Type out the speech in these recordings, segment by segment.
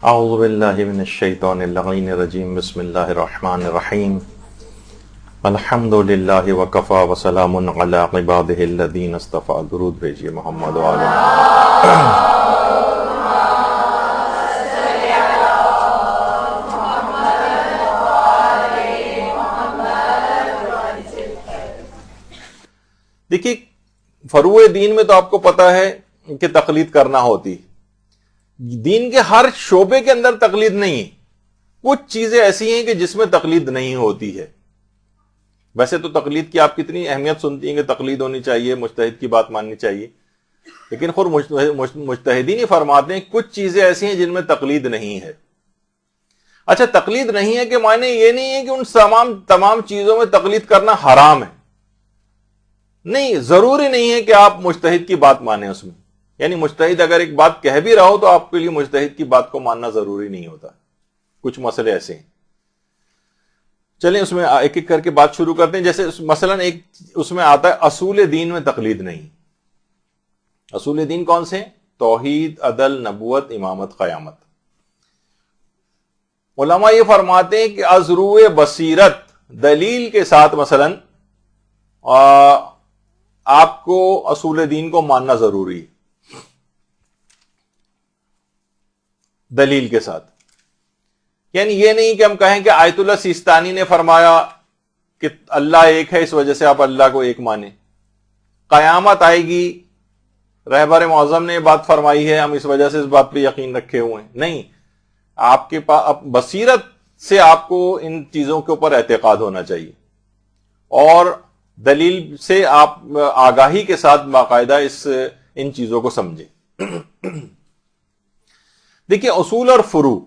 اعوذ باللہ من الشیطان اللعین الرجیم بسم اللہ الرحمن الرحیم الحمد للہ وکفی وسلام علی عبادہ الذین اصطفی. درود بھیجیے محمد وعلی. دیکھیے فروع دین میں تو آپ کو پتا ہے کہ تقلید کرنا ہوتی. دین کے ہر شعبے کے اندر تقلید نہیں ہے. کچھ چیزیں ایسی ہیں کہ جس میں تقلید نہیں ہوتی ہے. ویسے تو تقلید کی آپ کتنی اہمیت سنتی ہیں کہ تقلید ہونی چاہیے، مجتہد کی بات ماننی چاہیے، لیکن خود مجتہدین ہی فرماتے ہیں کچھ چیزیں ایسی ہیں جن میں تقلید نہیں ہے. اچھا، تقلید نہیں ہے کہ معنی یہ نہیں ہے کہ ان تمام چیزوں میں تقلید کرنا حرام ہے. نہیں، ضروری نہیں ہے کہ آپ مجتہد کی بات مانیں اس میں. یعنی مجتہد اگر ایک بات کہہ بھی رہا ہو تو آپ کے لیے مجتہد کی بات کو ماننا ضروری نہیں ہوتا. کچھ مسئلے ایسے ہیں. چلیں اس میں ایک ایک کر کے بات شروع کرتے ہیں. جیسے مثلا ایک اس میں آتا ہے اصول دین میں تقلید نہیں. اصول دین کون سے؟ توحید، عدل، نبوت، امامت، قیامت. علماء یہ فرماتے ہیں کہ از روئے بصیرت دلیل کے ساتھ مثلا آپ کو اصول دین کو ماننا ضروری ہے. دلیل کے ساتھ، یعنی یہ نہیں کہ ہم کہیں کہ آیت اللہ سیستانی نے فرمایا کہ اللہ ایک ہے، اس وجہ سے آپ اللہ کو ایک مانیں. قیامت آئے گی، رہبر معظم نے یہ بات فرمائی ہے، ہم اس وجہ سے اس بات پہ یقین رکھے ہوئے ہیں. نہیں، آپ کے پاس بصیرت سے آپ کو ان چیزوں کے اوپر اعتقاد ہونا چاہیے اور دلیل سے آپ آگاہی کے ساتھ باقاعدہ ان چیزوں کو سمجھیں. دیکھیے اصول اور فروع،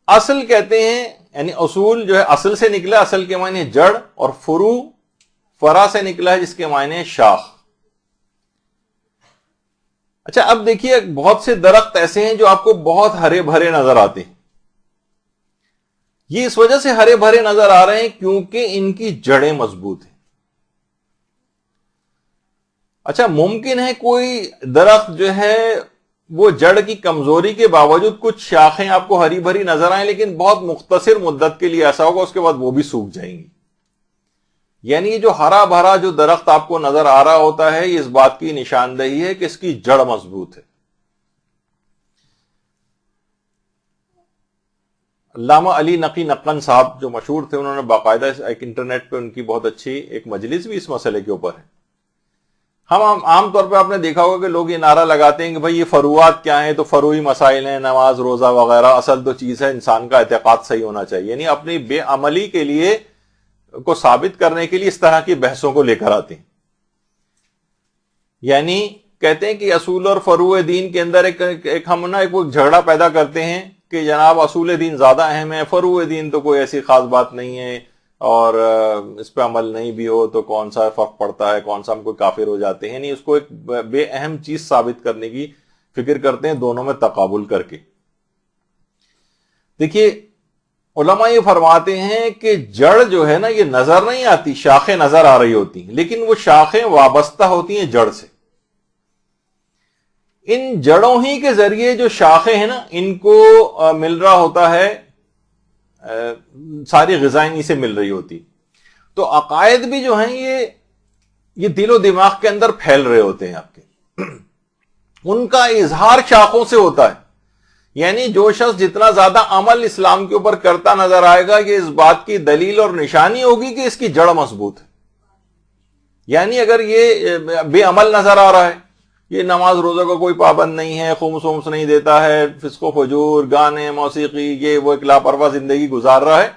اصل کہتے ہیں، یعنی اصول جو ہے اصل سے نکلا، اصل کے معنی جڑ، اور فروع فرع سے نکلا ہے جس کے معنی شاخ. اچھا، اب دیکھیے بہت سے درخت ایسے ہیں جو آپ کو بہت ہرے بھرے نظر آتے ہیں. یہ اس وجہ سے ہرے بھرے نظر آ رہے ہیں کیونکہ ان کی جڑیں مضبوط ہیں. اچھا، ممکن ہے کوئی درخت جو ہے وہ جڑ کی کمزوری کے باوجود کچھ شاخیں آپ کو ہری بھری نظر آئیں، لیکن بہت مختصر مدت کے لیے ایسا ہوگا، اس کے بعد وہ بھی سوکھ جائیں گی. یعنی یہ جو ہرا بھرا جو درخت آپ کو نظر آ رہا ہوتا ہے، یہ اس بات کی نشاندہی ہے کہ اس کی جڑ مضبوط ہے. علامہ علی نقی نقن صاحب جو مشہور تھے، انہوں نے باقاعدہ ایک انٹرنیٹ پہ ان کی بہت اچھی ایک مجلس بھی اس مسئلے کے اوپر ہے. ہم عام طور پہ آپ نے دیکھا ہوگا کہ لوگ یہ نعرہ لگاتے ہیں کہ بھئی یہ فروعات کیا ہیں، تو فروعی مسائل ہیں، نماز، روزہ وغیرہ. اصل تو چیز ہے انسان کا اعتقاد صحیح ہونا چاہیے. یعنی اپنی بے عملی کے لیے کو ثابت کرنے کے لیے اس طرح کی بحثوں کو لے کر آتے ہیں. یعنی کہتے ہیں کہ اصول اور فروع دین کے اندر ایک ہم ایک جھگڑا پیدا کرتے ہیں کہ جناب اصول دین زیادہ اہم ہے، فروع دین تو کوئی ایسی خاص بات نہیں ہے، اور اس پہ عمل نہیں بھی ہو تو کون سا فرق پڑتا ہے، کون سا ہم کوئی کافر ہو جاتے ہیں. یعنی اس کو ایک بے اہم چیز ثابت کرنے کی فکر کرتے ہیں، دونوں میں تقابل کر کے. دیکھیے علماء یہ فرماتے ہیں کہ جڑ جو ہے نا یہ نظر نہیں آتی، شاخیں نظر آ رہی ہوتی ہیں، لیکن وہ شاخیں وابستہ ہوتی ہیں جڑ سے. ان جڑوں ہی کے ذریعے جو شاخیں ہیں نا ان کو مل رہا ہوتا ہے، ساری غذائیں سے مل رہی ہوتی. تو عقائد بھی جو ہیں یہ دل و دماغ کے اندر پھیل رہے ہوتے ہیں آپ کے. ان کا اظہار شاخوں سے ہوتا ہے. یعنی جو شخص جتنا زیادہ عمل اسلام کے اوپر کرتا نظر آئے گا، یہ اس بات کی دلیل اور نشانی ہوگی کہ اس کی جڑ مضبوط ہے. یعنی اگر یہ بے عمل نظر آ رہا ہے، یہ نماز روزہ کا کوئی پابند نہیں ہے، خمس ومس نہیں دیتا ہے، فسق و فجور، گانے، موسیقی، یہ وہ ایک لاپرواہ زندگی گزار رہا ہے،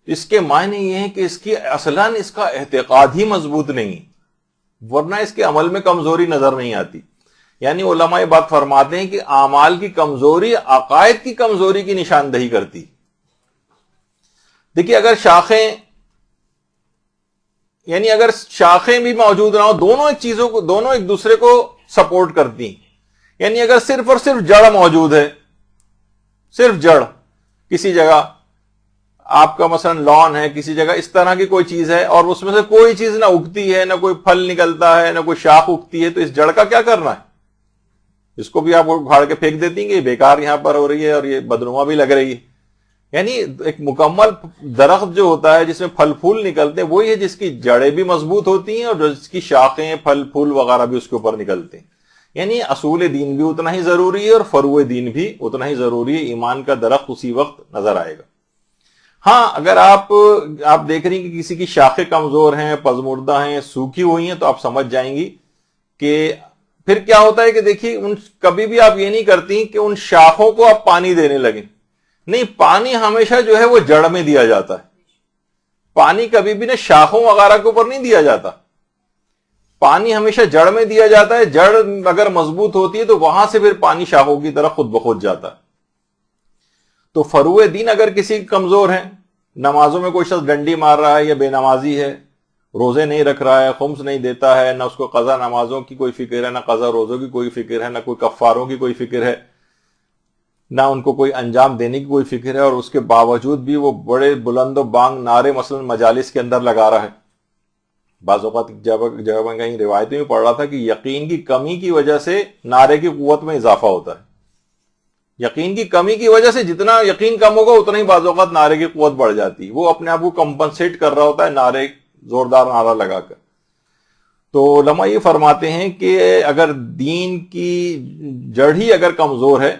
اس کے معنی یہ ہے کہ اس کی اصلاً اس کا اعتقاد ہی مضبوط نہیں، ورنہ اس کے عمل میں کمزوری نظر نہیں آتی. یعنی علماء یہ بات فرماتے ہیں کہ اعمال کی کمزوری عقائد کی کمزوری کی نشاندہی کرتی. دیکھیے اگر شاخیں بھی موجود نہ ہو، دونوں ایک دوسرے کو سپورٹ کرتی ہیں. یعنی اگر صرف اور صرف جڑ موجود ہے، صرف جڑ کسی جگہ آپ کا مثلا لان ہے، کسی جگہ اس طرح کی کوئی چیز ہے، اور اس میں سے کوئی چیز نہ اگتی ہے، نہ کوئی پھل نکلتا ہے، نہ کوئی شاخ اگتی ہے، تو اس جڑ کا کیا کرنا ہے؟ اس کو بھی آپ اکھاڑ کے پھینک دیتی ہیں کہ یہ بیکار یہاں پر ہو رہی ہے اور یہ بدنما بھی لگ رہی ہے. یعنی ایک مکمل درخت جو ہوتا ہے جس میں پھل پھول نکلتے ہیں وہی ہے جس کی جڑیں بھی مضبوط ہوتی ہیں اور جس کی شاخیں پھل پھول وغیرہ بھی اس کے اوپر نکلتے ہیں. یعنی اصول دین بھی اتنا ہی ضروری ہے اور فروع دین بھی اتنا ہی ضروری ہے. ایمان کا درخت اسی وقت نظر آئے گا. ہاں اگر آپ دیکھ رہی ہیں کہ کسی کی شاخیں کمزور ہیں، پزمردہ ہیں، سوکھی ہوئی ہیں، تو آپ سمجھ جائیں گی کہ پھر کیا ہوتا ہے کہ دیکھیے کبھی بھی آپ یہ نہیں کرتی کہ ان شاخوں کو آپ پانی دینے لگیں. نہیں، پانی ہمیشہ جو ہے وہ جڑ میں دیا جاتا ہے. پانی کبھی بھی نہ شاخوں وغیرہ کے اوپر نہیں دیا جاتا، پانی ہمیشہ جڑ میں دیا جاتا ہے. جڑ اگر مضبوط ہوتی ہے تو وہاں سے پھر پانی شاخوں کی طرف خود بخود جاتا ہے. تو فروع دین اگر کسی کمزور ہے، نمازوں میں کوئی شخص ڈنڈی مار رہا ہے یا بے نمازی ہے، روزے نہیں رکھ رہا ہے، خمس نہیں دیتا ہے، نہ اس کو قضا نمازوں کی کوئی فکر ہے، نہ قضا روزوں کی کوئی فکر ہے، نہ کوئی کفاروں کی کوئی فکر ہے، نہ ان کو کوئی انجام دینے کی کوئی فکر ہے، اور اس کے باوجود بھی وہ بڑے بلند و بانگ نعرے مثلا مجالس کے اندر لگا رہا ہے. بعض اوقات جب میں کہیں روایتوں میں پڑھ رہا تھا کہ یقین کی کمی کی وجہ سے نعرے کی قوت میں اضافہ ہوتا ہے. یقین کی کمی کی وجہ سے جتنا یقین کم ہوگا اتنا ہی بعض اوقات نعرے کی قوت بڑھ جاتی ہے. وہ اپنے آپ کو کمپنسیٹ کر رہا ہوتا ہے زوردار نعرہ لگا کر. تو علماء یہ فرماتے ہیں کہ اگر دین کی جڑ ہی اگر کمزور ہے،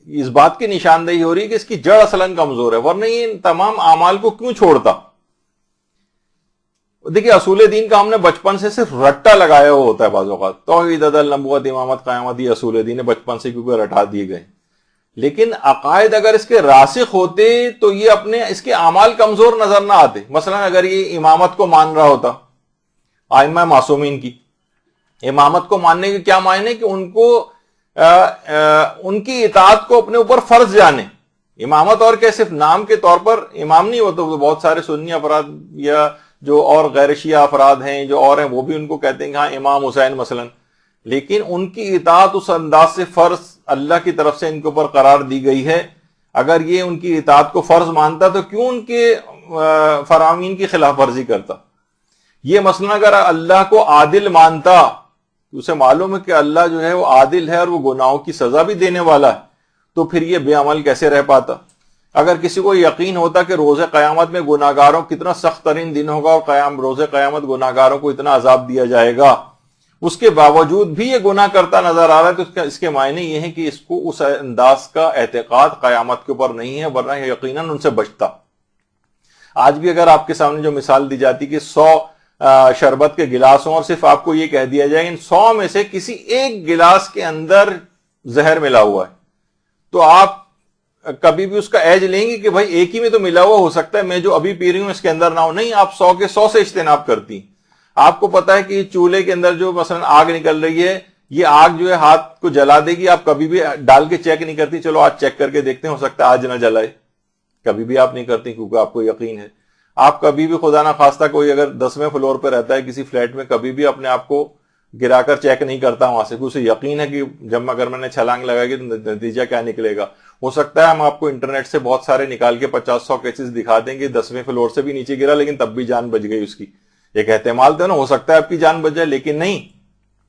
اس بات کی نشاندہی ہو رہی ہے کہ اس کی جڑ اصلاً کمزور ہے، ورنہ یہ تمام اعمال کو کیوں چھوڑتا. دیکھیے اصول دین کا ہم نے بچپن سے صرف رٹا لگایا ہوا ہوتا ہے. بعض اوقات توحید، عدل، نبوت، امامت، قیامت، یہ اصول دین بچپن سے کیونکہ رٹا دیے گئے. لیکن عقائد اگر اس کے راسخ ہوتے تو یہ اپنے اس کے اعمال کمزور نظر نہ آتے. مثلا اگر یہ امامت کو مان رہا ہوتا، ائمہ معصومین کی امامت کو ماننے کے کیا معنی کہ ان کو ان کی اطاعت کو اپنے اوپر فرض جانے. امامت اور کیا صرف نام کے طور پر امام نہیں ہوتا. بہت سارے سنی افراد یا جو اور غیر شیعہ افراد ہیں جو اور ہیں وہ بھی ان کو کہتے ہیں کہ ہاں امام حسین مثلا، لیکن ان کی اطاعت اس انداز سے فرض اللہ کی طرف سے ان کے اوپر قرار دی گئی ہے. اگر یہ ان کی اطاعت کو فرض مانتا تو کیوں ان کے فرامین کی خلاف ورزی کرتا. یہ مثلا اگر اللہ کو عادل مانتا، اسے معلوم ہے کہ اللہ جو ہے وہ عادل ہے اور وہ گناہوں کی سزا بھی دینے والا ہے، تو پھر یہ بے عمل کیسے رہ پاتا. اگر کسی کو یقین ہوتا کہ روز قیامت میں گناہگاروں کتنا سخت ترین دن ہوگا اور روز قیامت گناہگاروں کو اتنا عذاب دیا جائے گا، اس کے باوجود بھی یہ گناہ کرتا نظر آ رہا ہے، تو اس کے معنی یہ ہے کہ اس کو اس انداز کا اعتقاد قیامت کے اوپر نہیں ہے، ورنہ یقیناً ان سے بچتا. آج بھی اگر آپ کے سامنے جو مثال دی جاتی کہ 100 شربت کے گلاس ہوں اور صرف آپ کو یہ کہہ دیا جائے ان 100 میں سے کسی ایک گلاس کے اندر زہر ملا ہوا ہے، تو آپ کبھی بھی اس کا ایج لیں گے کہ بھائی ایک ہی میں تو ملا ہوا ہو سکتا ہے، میں جو ابھی پی رہی ہوں اس کے اندر نہ ہو. نہیں، آپ 100 کے 100 سے اجتناب کرتی. آپ کو پتا ہے کہ چولہے کے اندر جو مثلا آگ نکل رہی ہے، یہ آگ جو ہے ہاتھ کو جلا دے گی، آپ کبھی بھی ڈال کے چیک نہیں کرتی چلو آج چیک کر کے دیکھتے ہیں ہو سکتا ہے آج نہ جلائے. کبھی بھی آپ نہیں کرتی کیونکہ آپ کو یقین ہے. آپ کبھی بھی خدا نہ خواستہ کوئی اگر 10ویں فلور پہ رہتا ہے کسی فلیٹ میں، کبھی بھی اپنے آپ کو گرا کر چیک نہیں کرتا وہاں سے، اسے یقین ہے کہ جب اگر میں نے چھلانگ لگائی تو نتیجہ کیا نکلے گا. ہو سکتا ہے ہم آپ کو انٹرنیٹ سے بہت سارے نکال کے 50-100 کیسز دکھا دیں گے 10ویں فلور سے بھی نیچے گرا لیکن تب بھی جان بچ گئی اس کی. ایک احتمال تو نا ہو سکتا ہے آپ کی جان بچ جائے، لیکن نہیں،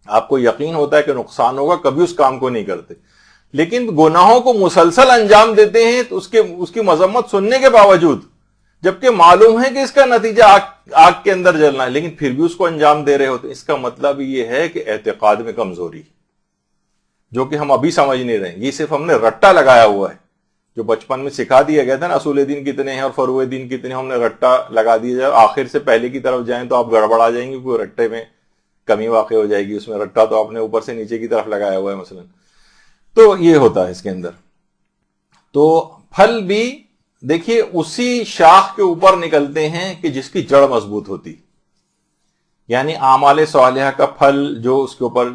آپ کو یقین ہوتا ہے کہ نقصان ہوگا، کبھی اس کام کو نہیں کرتے. لیکن گناہوں کو مسلسل انجام دیتے ہیں تو اس کی مذمت سننے کے باوجود، جبکہ معلوم ہے کہ اس کا نتیجہ آگ کے اندر جلنا ہے، لیکن پھر بھی اس کو انجام دے رہے ہوتے. اس کا مطلب یہ ہے کہ اعتقاد میں کمزوری، جو کہ ہم ابھی سمجھ نہیں رہے. یہ صرف ہم نے رٹا لگایا ہوا ہے، جو بچپن میں سکھا دیا گیا تھا نا اصول دین کتنے ہیں اور فروع دین کتنے ہیں، ہم نے رٹا لگا دیا جائے. آخر سے پہلے کی طرف جائیں تو آپ گڑبڑا جائیں گے، کوئی رٹے میں کمی واقع ہو جائے گی. اس میں رٹا تو آپ نے اوپر سے نیچے کی طرف لگایا ہوا ہے مثلا. تو یہ ہوتا ہے اس کے اندر. تو پھل بھی دیکھیے اسی شاخ کے اوپر نکلتے ہیں کہ جس کی جڑ مضبوط ہوتی. یعنی اعمال صالحہ کا پھل جو اس کے اوپر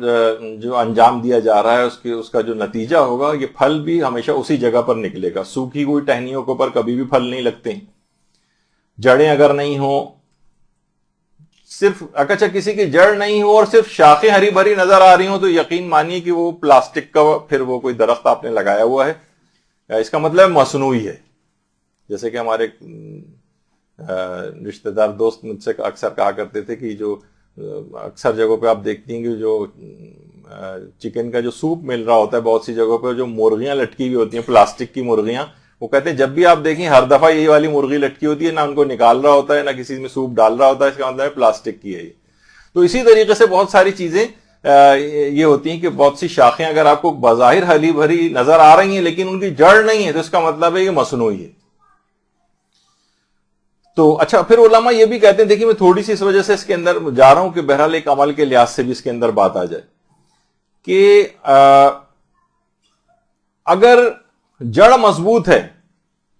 جو انجام دیا جا رہا ہے اس کا جو نتیجہ ہوگا، یہ پھل بھی ہمیشہ اسی جگہ پر نکلے گا. سوکھی ہوئی ٹہنیوں کے اوپر کبھی بھی پھل نہیں لگتے. جڑیں اگر نہیں ہوں، صرف اچھا کسی کی جڑ نہیں ہو اور صرف شاخیں ہری بھری نظر آ رہی ہوں تو یقین مانیے کہ وہ پلاسٹک کا پھر وہ کوئی درخت آپ نے لگایا ہوا ہے. اس کا مطلب مصنوعی ہے. جیسے کہ ہمارے رشتہ دار دوست مجھ سے اکثر کہا کرتے تھے کہ جو اکثر جگہوں پہ آپ دیکھتی ہیں کہ جو چکن کا جو سوپ مل رہا ہوتا ہے بہت سی جگہوں پہ، جو مرغیاں لٹکی ہوئی ہوتی ہیں پلاسٹک کی مرغیاں، وہ کہتے ہیں جب بھی آپ دیکھیں ہر دفعہ یہی والی مرغی لٹکی ہوتی ہے، نہ ان کو نکال رہا ہوتا ہے نہ کسی میں سوپ ڈال رہا ہوتا ہے، اس کا مطلب ہے پلاسٹک کی ہے یہ۔ تو اسی طریقے سے بہت ساری چیزیں یہ ہوتی ہیں کہ بہت سی شاخیں اگر آپ کو بظاہر ہری بھری نظر آ رہی ہیں لیکن ان کی جڑ نہیں ہے، تو اس کا مطلب ہے یہ مصنوعی ہے۔ تو اچھا، پھر علماء یہ بھی کہتے ہیں، دیکھیں میں تھوڑی سی اس وجہ سے اس کے اندر جا رہا ہوں کہ بہرحال ایک عمل کے لحاظ سے بھی اس کے اندر بات آ جائے کہ اگر جڑ مضبوط ہے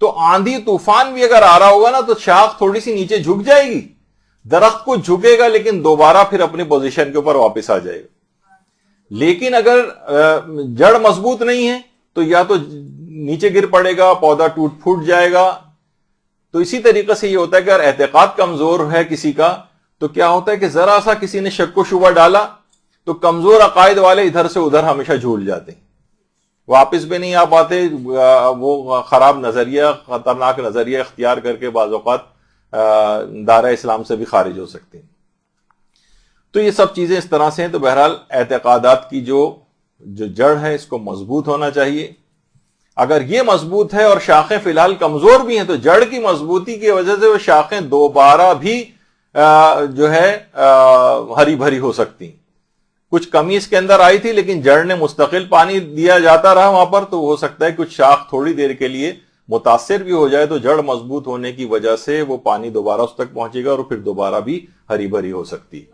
تو آندھی طوفان بھی اگر آ رہا ہوگا نا تو شاخ تھوڑی سی نیچے جھک جائے گی، درخت کو جھکے گا لیکن دوبارہ پھر اپنی پوزیشن کے اوپر واپس آ جائے گا۔ لیکن اگر جڑ مضبوط نہیں ہے تو یا تو نیچے گر پڑے گا، پودا ٹوٹ پھوٹ جائے گا۔ تو اسی طریقے سے یہ ہوتا ہے کہ اگر اعتقاد کمزور ہے کسی کا تو کیا ہوتا ہے کہ ذرا سا کسی نے شک و شبہ ڈالا تو کمزور عقائد والے ادھر سے ادھر ہمیشہ جھول جاتے ہیں، واپس بھی نہیں آ پاتے، وہ خراب نظریہ، خطرناک نظریہ اختیار کر کے بعض اوقات دائرہ اسلام سے بھی خارج ہو سکتے ہیں۔ تو یہ سب چیزیں اس طرح سے ہیں۔ تو بہرحال اعتقادات کی جو جڑ ہے اس کو مضبوط ہونا چاہیے۔ اگر یہ مضبوط ہے اور شاخیں فی الحال کمزور بھی ہیں تو جڑ کی مضبوطی کی وجہ سے وہ شاخیں دوبارہ بھی جو ہے ہری بھری ہو سکتی ہیں۔ کچھ کمی اس کے اندر آئی تھی لیکن جڑ نے مستقل پانی دیا جاتا رہا وہاں پر، تو ہو سکتا ہے کچھ شاخ تھوڑی دیر کے لیے متاثر بھی ہو جائے تو جڑ مضبوط ہونے کی وجہ سے وہ پانی دوبارہ اس تک پہنچے گا اور پھر دوبارہ بھی ہری بھری ہو سکتی ہے۔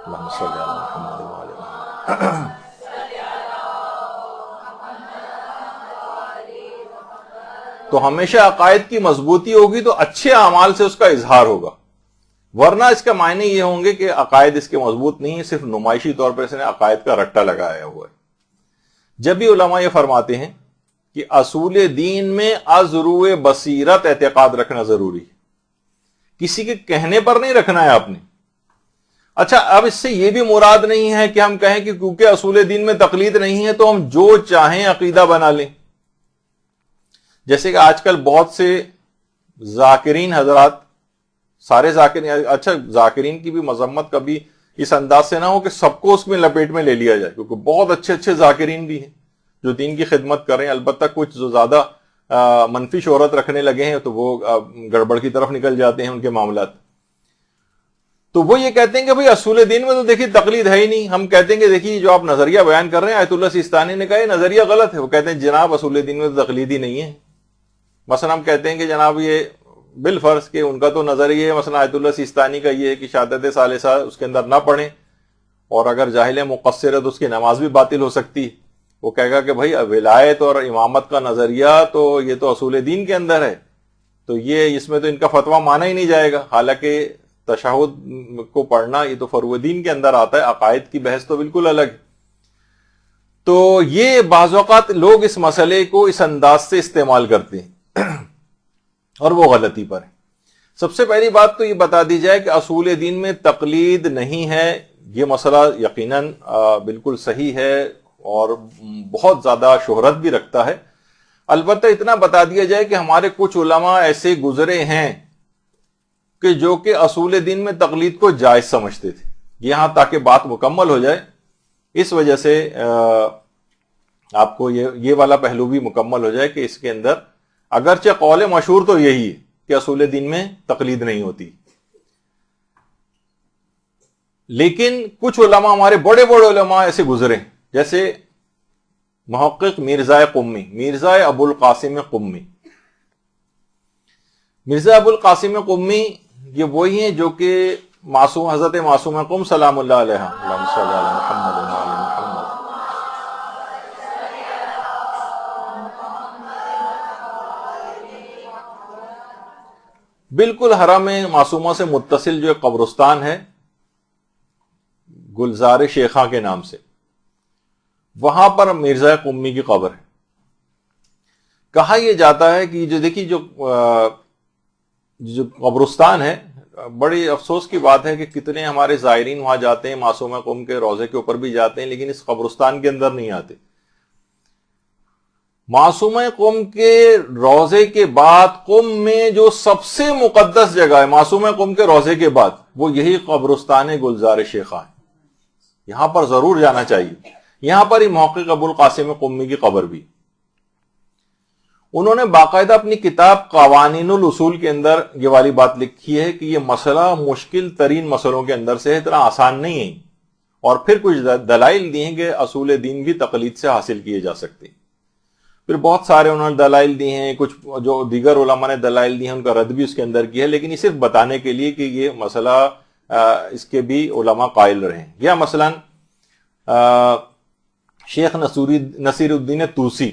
اللہم صلی علی محمد وعلی آلہ۔ تو ہمیشہ عقائد کی مضبوطی ہوگی تو اچھے اعمال سے اس کا اظہار ہوگا، ورنہ اس کا معنی یہ ہوں گے کہ عقائد اس کے مضبوط نہیں ہے، صرف نمائشی طور پر اس نے عقائد کا رٹا لگایا ہوا ہے۔ جب بھی علماء یہ فرماتے ہیں کہ اصول دین میں از روئے بصیرت اعتقاد رکھنا ضروری ہے، کسی کے کہنے پر نہیں رکھنا ہے آپ نے۔ اچھا، اب اس سے یہ بھی مراد نہیں ہے کہ ہم کہیں کہ کیونکہ اصول دین میں تقلید نہیں ہے تو ہم جو چاہیں عقیدہ بنا لیں۔ جیسے کہ آج کل بہت سے ذاکرین حضرات، سارے ذاکرین، اچھا ذاکرین کی بھی مذمت کبھی اس انداز سے نہ ہو کہ سب کو اس میں لپیٹ میں لے لیا جائے، کیونکہ بہت اچھے اچھے ذاکرین بھی ہیں جو دین کی خدمت کر رہے ہیں، البتہ کچھ جو زیادہ منفی شہرت رکھنے لگے ہیں تو وہ گڑبڑ کی طرف نکل جاتے ہیں ان کے معاملات۔ تو وہ یہ کہتے ہیں کہ بھئی اصول دین میں تو دیکھیے تقلید ہے ہی نہیں۔ ہم کہتے ہیں کہ دیکھیے جو آپ نظریہ بیان کر رہے ہیں آیت اللہ سیستانی نے کہا یہ نظریہ غلط ہے، وہ کہتے ہیں جناب اصول دین میں تو تقلید ہی نہیں ہے۔ مثلا ہم کہتے ہیں کہ جناب یہ بالفرض کہ ان کا تو نظریہ ہے، مثلا آیت اللہ سیستانی کا یہ ہے کہ شہادت ثالثہ اس کے اندر نہ پڑھیں، اور اگر جاہل مقصر ہے تو اس کی نماز بھی باطل ہو سکتی ہے۔ وہ کہے گا کہ بھائی ولایت اور امامت کا نظریہ تو یہ تو اصول دین کے اندر ہے، تو یہ اس میں تو ان کا فتویٰ مانا ہی نہیں جائے گا، حالانکہ تشہد کو پڑھنا یہ تو فروع دین کے اندر آتا ہے، عقائد کی بحث تو بالکل الگ۔ تو یہ بعض اوقات لوگ اس مسئلے کو اس انداز سے استعمال کرتے ہیں اور وہ غلطی پر ہے۔ سب سے پہلی بات تو یہ بتا دی جائے کہ اصول دین میں تقلید نہیں ہے، یہ مسئلہ یقیناً بالکل صحیح ہے اور بہت زیادہ شہرت بھی رکھتا ہے۔ البتہ اتنا بتا دیا جائے کہ ہمارے کچھ علماء ایسے گزرے ہیں کہ جو کہ اصول دین میں تقلید کو جائز سمجھتے تھے۔ یہاں تاکہ بات مکمل ہو جائے اس وجہ سے آپ کو یہ والا پہلو بھی مکمل ہو جائے کہ اس کے اندر اگرچہ قول مشہور تو یہی ہے کہ اصول دین میں تقلید نہیں ہوتی، لیکن کچھ علماء، ہمارے بڑے بڑے علماء ایسے گزرے، جیسے محقق مرزا قمی، مرزا ابو القاسم قمی۔ مرزا ابو القاسم قمی یہ وہی ہیں جو کہ معصوم حضرت معصوم قم سلام اللہ علیہ، اللہم صلی علی محمد وعلی محمد، بالکل حرم معصومہ سے متصل جو قبرستان ہے گلزار شیخاں کے نام سے، وہاں پر مرزا قمی کی قبر ہے۔ کہا یہ جاتا ہے کہ جو دیکھیے جو قبرستان ہے، بڑی افسوس کی بات ہے کہ کتنے ہمارے زائرین وہاں جاتے ہیں، معصومہ قم کے روضے کے اوپر بھی جاتے ہیں، لیکن اس قبرستان کے اندر نہیں آتے۔ معصومہ قم کے روضے کے بعد قم میں جو سب سے مقدس جگہ ہے، معصومہ قم کے روضے کے بعد، وہ یہی قبرستان گلزار شیخاں ہے۔ یہاں پر ضرور جانا چاہیے. یہاں پر ہی محقق ابو القاسم قمی کی قبر بھی. انہوں نے باقاعدہ اپنی کتاب قوانین الاصول کے اندر یہ والی بات لکھی ہے کہ یہ مسئلہ مشکل ترین مسئلوں کے اندر سے اتنا آسان نہیں ہے, اور پھر کچھ دلائل دی ہیں کہ اصول دین بھی تقلید سے حاصل کیے جا سکتے ہیں. پھر بہت سارے انہوں نے دلائل دی ہیں, کچھ جو دیگر علماء نے دلائل دی ہیں ان کا رد بھی اس کے اندر کیا ہے, لیکن یہ صرف بتانے کے لیے کہ یہ مسئلہ اس کے بھی علماء قائل رہے ہیں. یا مثلا شیخ نصیر الدین توسی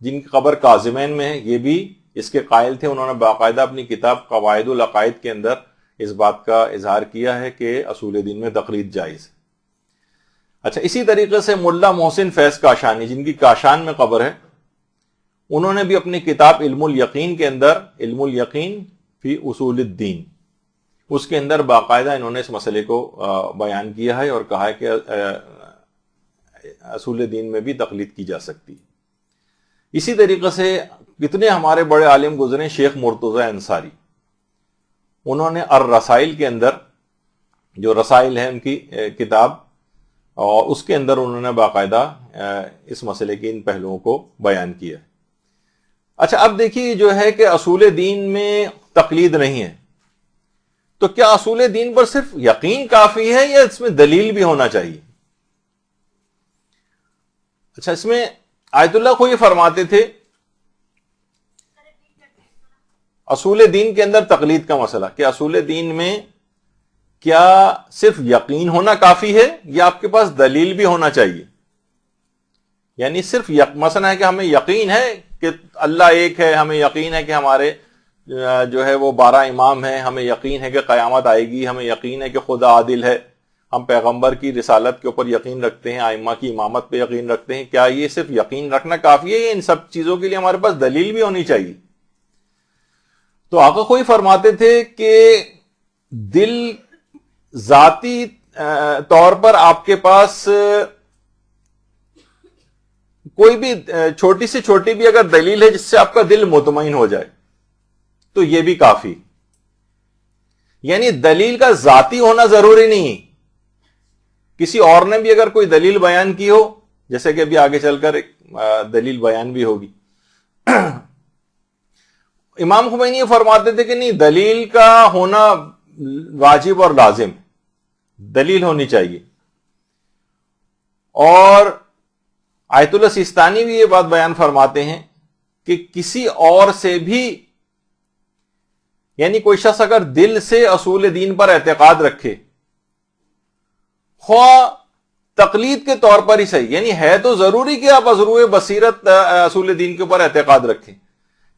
جن کی قبر کاظمین میں ہے, یہ بھی اس کے قائل تھے. انہوں نے باقاعدہ اپنی کتاب قواعد العقائد کے اندر اس بات کا اظہار کیا ہے کہ اصول دین میں تقلید جائز ہے. اچھا, اسی طریقے سے ملا محسن فیض کاشانی جن کی کاشان میں قبر ہے, انہوں نے بھی اپنی کتاب علم الیقین کے اندر, علم الیقین فی اصول الدین, اس کے اندر باقاعدہ انہوں نے اس مسئلے کو بیان کیا ہے اور کہا ہے کہ اصول دین میں بھی تقلید کی جا سکتی ہے. اسی طریقے سے کتنے ہمارے بڑے عالم گزرے, شیخ مرتضی انصاری, انہوں نے الرسائل کے اندر, جو رسائل ہے ان کی کتاب, اور اس کے اندر انہوں نے باقاعدہ اس مسئلے کے ان پہلوؤں کو بیان کیا. اچھا, اب دیکھیے جو ہے کہ اصول دین میں تقلید نہیں ہے, تو کیا اصول دین پر صرف یقین کافی ہے یا اس میں دلیل بھی ہونا چاہیے؟ اچھا, اس میں آیت اللہ خوئی فرماتے تھے اصول دین کے اندر تقلید کا مسئلہ کہ اصول دین میں کیا صرف یقین ہونا کافی ہے یا آپ کے پاس دلیل بھی ہونا چاہیے؟ یعنی صرف مسئلہ ہے کہ ہمیں یقین ہے کہ اللہ ایک ہے, ہمیں یقین ہے کہ ہمارے جو ہے وہ 12 امام ہیں, ہمیں یقین ہے کہ قیامت آئے گی, ہمیں یقین ہے کہ خدا عادل ہے, ہم پیغمبر کی رسالت کے اوپر یقین رکھتے ہیں, ائمہ کی امامت پہ یقین رکھتے ہیں, کیا یہ صرف یقین رکھنا کافی ہے یا ان سب چیزوں کے لیے ہمارے پاس دلیل بھی ہونی چاہیے؟ تو آقا کوئی فرماتے تھے کہ دل ذاتی طور پر آپ کے پاس کوئی بھی چھوٹی سے چھوٹی بھی اگر دلیل ہے جس سے آپ کا دل مطمئن ہو جائے تو یہ بھی کافی. یعنی دلیل کا ذاتی ہونا ضروری نہیں, کسی اور نے بھی اگر کوئی دلیل بیان کی ہو, جیسے کہ ابھی آگے چل کر ایک دلیل بیان بھی ہوگی. امام خمینی یہ فرماتے تھے کہ نہیں, دلیل کا ہونا واجب اور لازم, دلیل ہونی چاہیے. اور آیت اللہ سیستانی بھی یہ بات بیان فرماتے ہیں کہ کسی اور سے بھی, یعنی کوئی شخص اگر دل سے اصول دین پر اعتقاد رکھے, خواہ تقلید کے طور پر ہی صحیح, یعنی ہے تو ضروری کہ آپ ازروع بصیرت اصول دین کے اوپر اعتقاد رکھیں,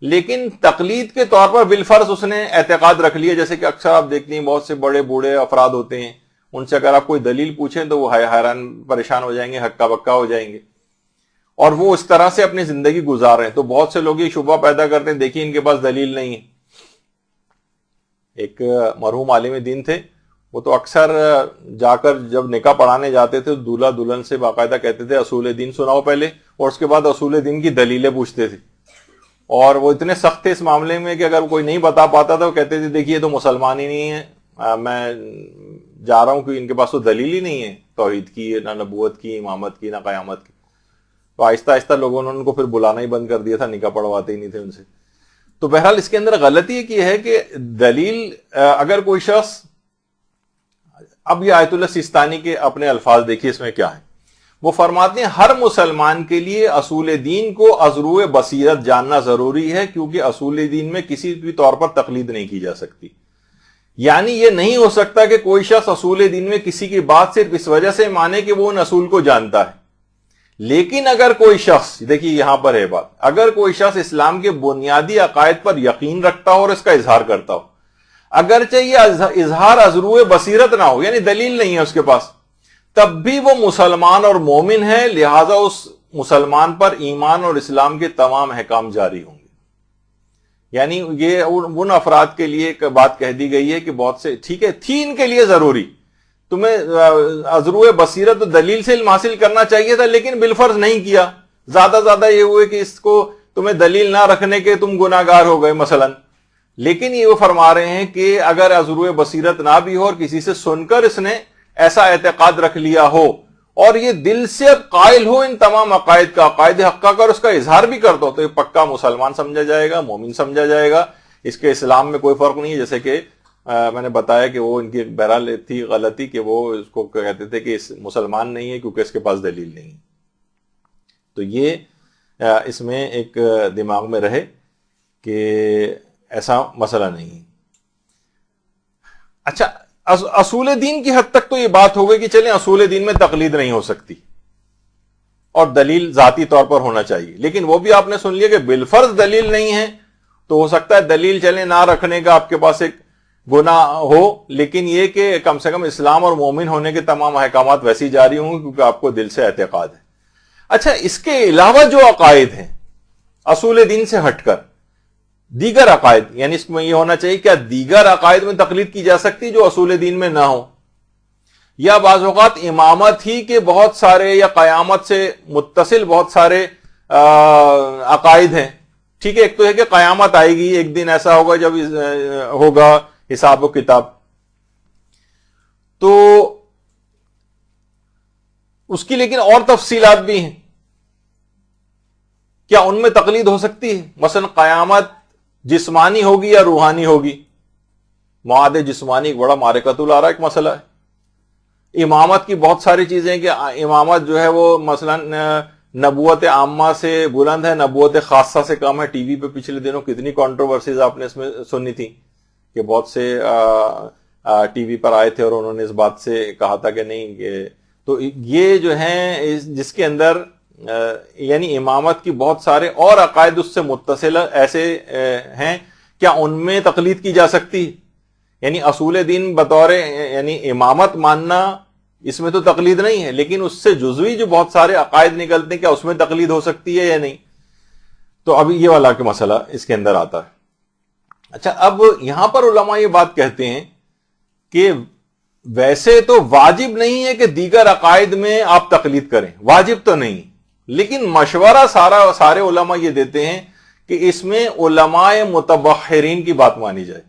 لیکن تقلید کے طور پر بالفرض اس نے اعتقاد رکھ لیا. جیسے کہ اکثر آپ دیکھتے ہیں بہت سے بڑے بوڑھے افراد ہوتے ہیں, ان سے اگر آپ کوئی دلیل پوچھیں تو وہ حیران پریشان ہو جائیں گے, ہکا بکا ہو جائیں گے, اور وہ اس طرح سے اپنی زندگی گزار رہے ہیں. تو بہت سے لوگ یہ شبہ پیدا کرتے ہیں, دیکھیے ان کے پاس دلیل نہیں ہے. ایک مرحوم عالم دین تھے, وہ تو اکثر جا کر جب نکاح پڑھانے جاتے تھے تو دولہا دلہن سے باقاعدہ کہتے تھے اصول دین سناؤ پہلے, اور اس کے بعد اصول دین کی دلیلیں پوچھتے تھے. اور وہ اتنے سخت تھے اس معاملے میں کہ اگر کوئی نہیں بتا پاتا تو وہ کہتے تھے دیکھیے تو مسلمان ہی نہیں ہے, میں جا رہا ہوں کہ ان کے پاس تو دلیل ہی نہیں ہے توحید کی, نہ نبوت کی, امامت کی, نہ قیامت کی. تو آہستہ آہستہ لوگوں نے ان کو پھر بلانا ہی بند کر دیا تھا, نکاح پڑھواتے ہی نہیں تھے ان سے. تو بہرحال اس کے اندر غلطی یہ کی ہے کہ دلیل اگر کوئی شخص, اب یہ آیت اللہ سیستانی کے اپنے الفاظ دیکھیے اس میں کیا ہے. وہ فرماتے ہیں ہر مسلمان کے لیے اصول دین کو ازروع بصیرت جاننا ضروری ہے, کیونکہ اصول دین میں کسی بھی طور پر تقلید نہیں کی جا سکتی. یعنی یہ نہیں ہو سکتا کہ کوئی شخص اصول دین میں کسی کی بات صرف اس وجہ سے مانے کہ وہ ان اصول کو جانتا ہے. لیکن اگر کوئی شخص, دیکھیے یہاں پر ہے بات, اگر کوئی شخص اسلام کے بنیادی عقائد پر یقین رکھتا ہو اور اس کا اظہار کرتا ہو, اگرچہ یہ اظہار ازروع بصیرت نہ ہو, یعنی دلیل نہیں ہے اس کے پاس, تب بھی وہ مسلمان اور مومن ہے, لہذا اس مسلمان پر ایمان اور اسلام کے تمام احکام جاری ہوں گے. یعنی یہ ان افراد کے لیے ایک بات کہہ دی گئی ہے کہ بہت سے ٹھیک ہے تھی ان کے لیے ضروری, تمہیں ازروع بصیرت و دلیل سے علم حاصل کرنا چاہیے تھا, لیکن بالفرض نہیں کیا. زیادہ یہ ہوئے کہ اس کو تمہیں دلیل نہ رکھنے کے تم گناہگار ہو گئے مثلا. لیکن یہ وہ فرما رہے ہیں کہ اگر ازروع بصیرت نہ بھی ہو اور کسی سے سن کر اس نے ایسا اعتقاد رکھ لیا ہو اور یہ دل سے اب قائل ہو ان تمام عقائد کا، عقائد حقہ کا، اور اس کا اظہار بھی کرتا ہو، تو یہ پکا مسلمان سمجھا جائے گا، مومن سمجھا جائے گا. اس کے اسلام میں کوئی فرق نہیں ہے. جیسے کہ میں نے بتایا کہ وہ ان کی بہرحال تھی غلطی کہ وہ اس کو کہتے تھے کہ مسلمان نہیں ہے کیونکہ اس کے پاس دلیل نہیں. تو یہ اس میں ایک دماغ میں رہے کہ ایسا مسئلہ نہیں. اچھا، اصول دین کی حد تک تو یہ بات ہو گئی کہ چلیں اصول دین میں تقلید نہیں ہو سکتی اور دلیل ذاتی طور پر ہونا چاہیے. لیکن وہ بھی آپ نے سن لیا کہ بالفرض دلیل نہیں ہے تو ہو سکتا ہے دلیل چلیں نہ رکھنے کا آپ کے پاس ایک گناہ ہو، لیکن یہ کہ کم سے کم اسلام اور مومن ہونے کے تمام احکامات ویسے ہی جاری ہوں گے کیونکہ آپ کو دل سے اعتقاد ہے. اچھا، اس کے علاوہ جو عقائد ہیں اصول دین سے ہٹ کر دیگر عقائد، یعنی اس میں یہ ہونا چاہیے کیا دیگر عقائد میں تقلید کی جا سکتی جو اصول دین میں نہ ہو، یا بعض اوقات امامت ہی کے بہت سارے یا قیامت سے متصل بہت سارے عقائد ہیں. ٹھیک ہے، ایک تو ہے کہ قیامت آئے گی، ایک دن ایسا ہوگا جب ہوگا حساب و کتاب، تو اس کی لیکن اور تفصیلات بھی ہیں. کیا ان میں تقلید ہو سکتی ہے؟ مثلا قیامت جسمانی ہوگی یا روحانی ہوگی؟ معاد جسمانی ایک بڑا معرکۃ العراء ایک مسئلہ ہے. امامت کی بہت ساری چیزیں کہ امامت جو ہے وہ مثلا نبوت عامہ سے بلند ہے، نبوت خاصہ سے کم ہے. ٹی وی پہ پچھلے دنوں کتنی کنٹروورسیز آپ نے اس میں سنی تھی کہ بہت سے ٹی وی پر آئے تھے اور انہوں نے اس بات سے کہا تھا کہ نہیں کہ تو یہ جو ہیں جس کے اندر یعنی امامت کی بہت سارے اور عقائد اس سے متصل ایسے ہیں، کیا ان میں تقلید کی جا سکتی؟ یعنی اصول دین بطور یعنی امامت ماننا اس میں تو تقلید نہیں ہے، لیکن اس سے جزوی جو بہت سارے عقائد نکلتے ہیں کیا اس میں تقلید ہو سکتی ہے یا نہیں؟ تو اب یہ والا کہ مسئلہ اس کے اندر آتا ہے. اچھا، اب یہاں پر علماء یہ بات کہتے ہیں کہ ویسے تو واجب نہیں ہے کہ دیگر عقائد میں آپ تقلید کریں، واجب تو نہیں، لیکن مشورہ سارے علماء یہ دیتے ہیں کہ اس میں علماء متبحرین کی بات مانی جائے.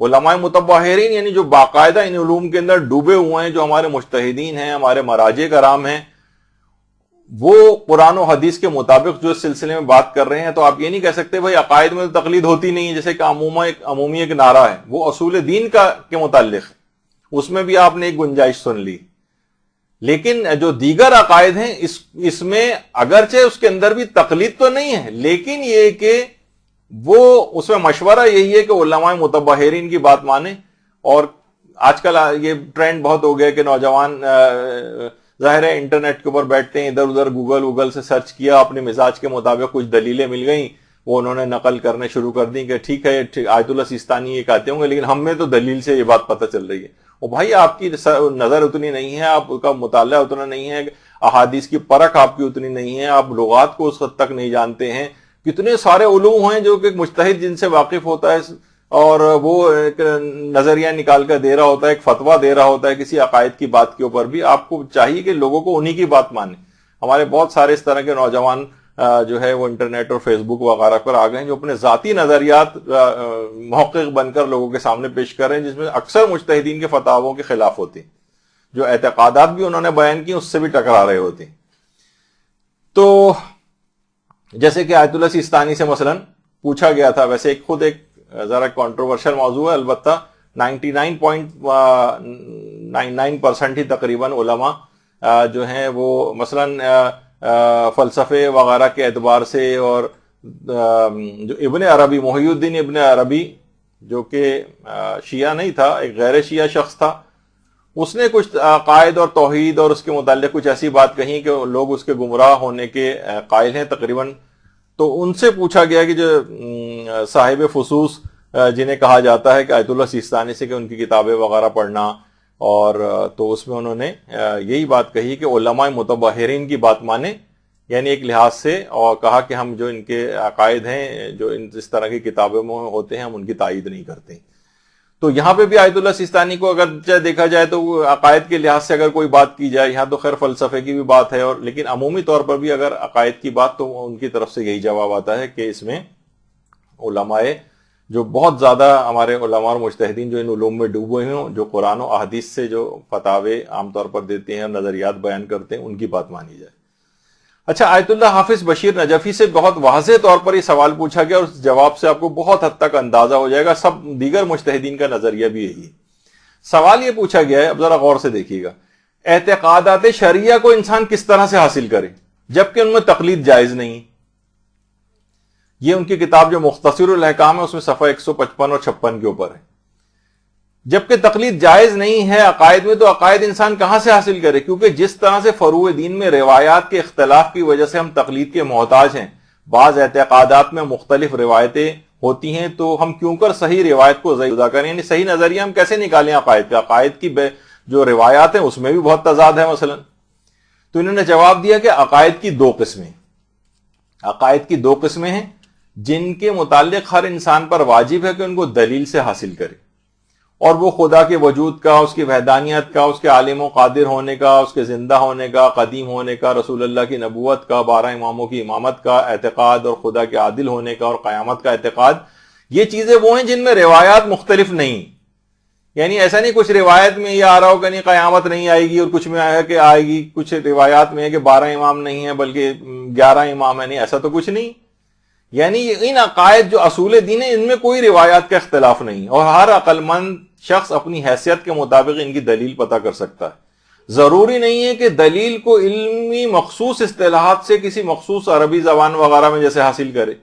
علماء متبحرین یعنی جو باقاعدہ ان علوم کے اندر ڈوبے ہوئے ہیں، جو ہمارے مجتہدین ہیں، ہمارے مراجع کرام ہیں، وہ قرآن و حدیث کے مطابق جو اس سلسلے میں بات کر رہے ہیں. تو آپ یہ نہیں کہہ سکتے بھائی عقائد میں تو تقلید ہوتی نہیں ہے، جیسے کہ عمومی ایک نعرہ ہے وہ اصول دین کے متعلق ہے، اس میں بھی آپ نے ایک گنجائش سن لی. لیکن جو دیگر عقائد ہیں اس میں اگرچہ اس کے اندر بھی تقلید تو نہیں ہے، لیکن یہ کہ وہ اس میں مشورہ یہی ہے کہ علماء متبحرین کی بات مانیں. اور آج کل یہ ٹرینڈ بہت ہو گیا کہ نوجوان ظاہر ہے انٹرنیٹ کے اوپر بیٹھتے ہیں، ادھر ادھر گوگل سے سرچ کیا، اپنے مزاج کے مطابق کچھ دلیلیں مل گئیں، وہ انہوں نے نقل کرنے شروع کر دی کہ ٹھیک ہے آیت اللہ سیستانی یہ کہتے ہوں گے لیکن ہم میں تو دلیل سے یہ بات پتہ چل رہی ہے. وہ بھائی آپ کی نظر اتنی نہیں ہے، آپ کا مطالعہ اتنا نہیں ہے، احادیث کی پرکھ آپ کی اتنی نہیں ہے، آپ لغات کو اس حد تک نہیں جانتے ہیں. کتنے سارے علوم ہیں جو کہ مجتہد جن سے واقف ہوتا ہے اور وہ ایک نظریہ نکال کر دے رہا ہوتا ہے، ایک فتویٰ دے رہا ہوتا ہے کسی عقائد کی بات کے اوپر بھی. آپ کو چاہیے کہ لوگوں کو انہی کی بات مانیں. ہمارے بہت سارے اس طرح کے نوجوان جو ہے وہ انٹرنیٹ اور فیس بک وغیرہ پر آ گئے ہیں جو اپنے ذاتی نظریات محقق بن کر لوگوں کے سامنے پیش کر رہے ہیں، جس میں اکثر مجتہدین کے فتاووں کے خلاف ہوتے ہیں، جو اعتقادات بھی انہوں نے بیان کی اس سے بھی ٹکرا رہے ہوتے ہیں. تو جیسے کہ آیت اللہ سیستانی سے مثلا پوچھا گیا تھا، ویسے خود ایک ذرا کنٹروورشل موضوع ہے، البتہ 99.99% ہی تقریباً علماء جو ہیں وہ مثلا فلسفے وغیرہ کے اعتبار سے، اور جو ابن عربی محی الدین ابن عربی جو کہ شیعہ نہیں تھا، ایک غیر شیعہ شخص تھا، اس نے کچھ عقائد اور توحید اور اس کے متعلق کچھ ایسی بات کہی کہ لوگ اس کے گمراہ ہونے کے قائل ہیں تقریباً. تو ان سے پوچھا گیا کہ جو صاحب فصوص جنہیں کہا جاتا ہے کہ آیت اللہ سیستانی سے کہ ان کی کتابیں وغیرہ پڑھنا، اور تو اس میں انہوں نے یہی بات کہی کہ علماء متبحرین کی بات مانیں، یعنی ایک لحاظ سے، اور کہا کہ ہم جو ان کے عقائد ہیں جو اس طرح کی کتابوں میں ہوتے ہیں ہم ان کی تائید نہیں کرتے. تو یہاں پہ بھی آیت اللہ سیستانی کو اگر دیکھا جائے تو عقائد کے لحاظ سے اگر کوئی بات کی جائے، یہاں تو خیر فلسفے کی بھی بات ہے، اور لیکن عمومی طور پر بھی اگر عقائد کی بات تو ان کی طرف سے یہی جواب آتا ہے کہ اس میں علماء جو بہت زیادہ ہمارے علماء اور مجتہدین جو ان علوم میں ڈوبے ہیں، جو قرآن و احادیث سے جو فتاوے عام طور پر دیتے ہیں اور نظریات بیان کرتے ہیں، ان کی بات مانی جائے۔ اچھا، آیت اللہ حافظ بشیر نجفی سے بہت واضح طور پر یہ سوال پوچھا گیا، اور اس جواب سے آپ کو بہت حد تک اندازہ ہو جائے گا سب دیگر مجتہدین کا نظریہ بھی یہی ہے۔ سوال یہ پوچھا گیا ہے، اب ذرا غور سے دیکھیے گا، اعتقادات شرعیہ کو انسان کس طرح سے حاصل کرے جبکہ ان میں تقلید جائز نہیں؟ یہ ان کی کتاب جو مختصر الاحکام ہے اس میں صفحہ 155 اور 56 کے اوپر ہے۔ جبکہ تقلید جائز نہیں ہے عقائد میں، تو عقائد انسان کہاں سے حاصل کرے؟ کیونکہ جس طرح سے فروع دین میں روایات کے اختلاف کی وجہ سے ہم تقلید کے محتاج ہیں، بعض اعتقادات میں مختلف روایتیں ہوتی ہیں، تو ہم کیوں کر صحیح روایت کو جدا کریں؟ یعنی صحیح نظریہ ہم کیسے نکالیں عقائد کا؟ عقائد کی جو روایات ہیں اس میں بھی بہت تضاد ہے مثلا۔ تو انہوں نے جواب دیا کہ عقائد کی دو قسمیں ہیں جن کے متعلق ہر انسان پر واجب ہے کہ ان کو دلیل سے حاصل کرے، اور وہ خدا کے وجود کا، اس کی وحدانیت کا، اس کے عالم و قادر ہونے کا، اس کے زندہ ہونے کا، قدیم ہونے کا، رسول اللہ کی نبوت کا، 12 اماموں کی امامت کا اعتقاد، اور خدا کے عادل ہونے کا اور قیامت کا اعتقاد۔ یہ چیزیں وہ ہیں جن میں روایات مختلف نہیں، یعنی ایسا نہیں کچھ روایت میں یہ آ رہا ہو کہ نہیں قیامت نہیں آئے گی، اور کچھ میں آیا کہ آئے گی، کچھ روایات میں ہے کہ 12 امام نہیں ہیں بلکہ 11 امام ہیں، نہیں، ایسا تو کچھ نہیں۔ یعنی ان عقائد جو اصول دین ہیں ان میں کوئی روایات کا اختلاف نہیں، اور ہر عقل مند شخص اپنی حیثیت کے مطابق ان کی دلیل پتہ کر سکتا ہے۔ ضروری نہیں ہے کہ دلیل کو علمی مخصوص اصطلاحات سے کسی مخصوص عربی زبان وغیرہ میں جیسے حاصل کرے۔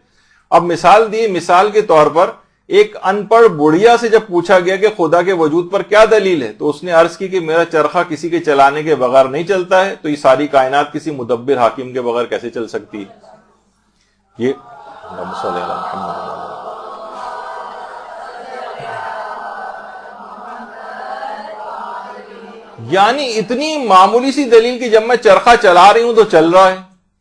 اب مثال دی، مثال کے طور پر ایک ان پڑھ بڑھیا سے جب پوچھا گیا کہ خدا کے وجود پر کیا دلیل ہے، تو اس نے عرض کی کہ میرا چرخہ کسی کے چلانے کے بغیر نہیں چلتا ہے، تو یہ ساری کائنات کسی مدبر حاکم کے بغیر کیسے چل سکتی ہے؟ یہ یعنی اتنی معمولی سی دلیل کی جب میں چرخہ چلا رہی ہوں تو چل رہا ہے،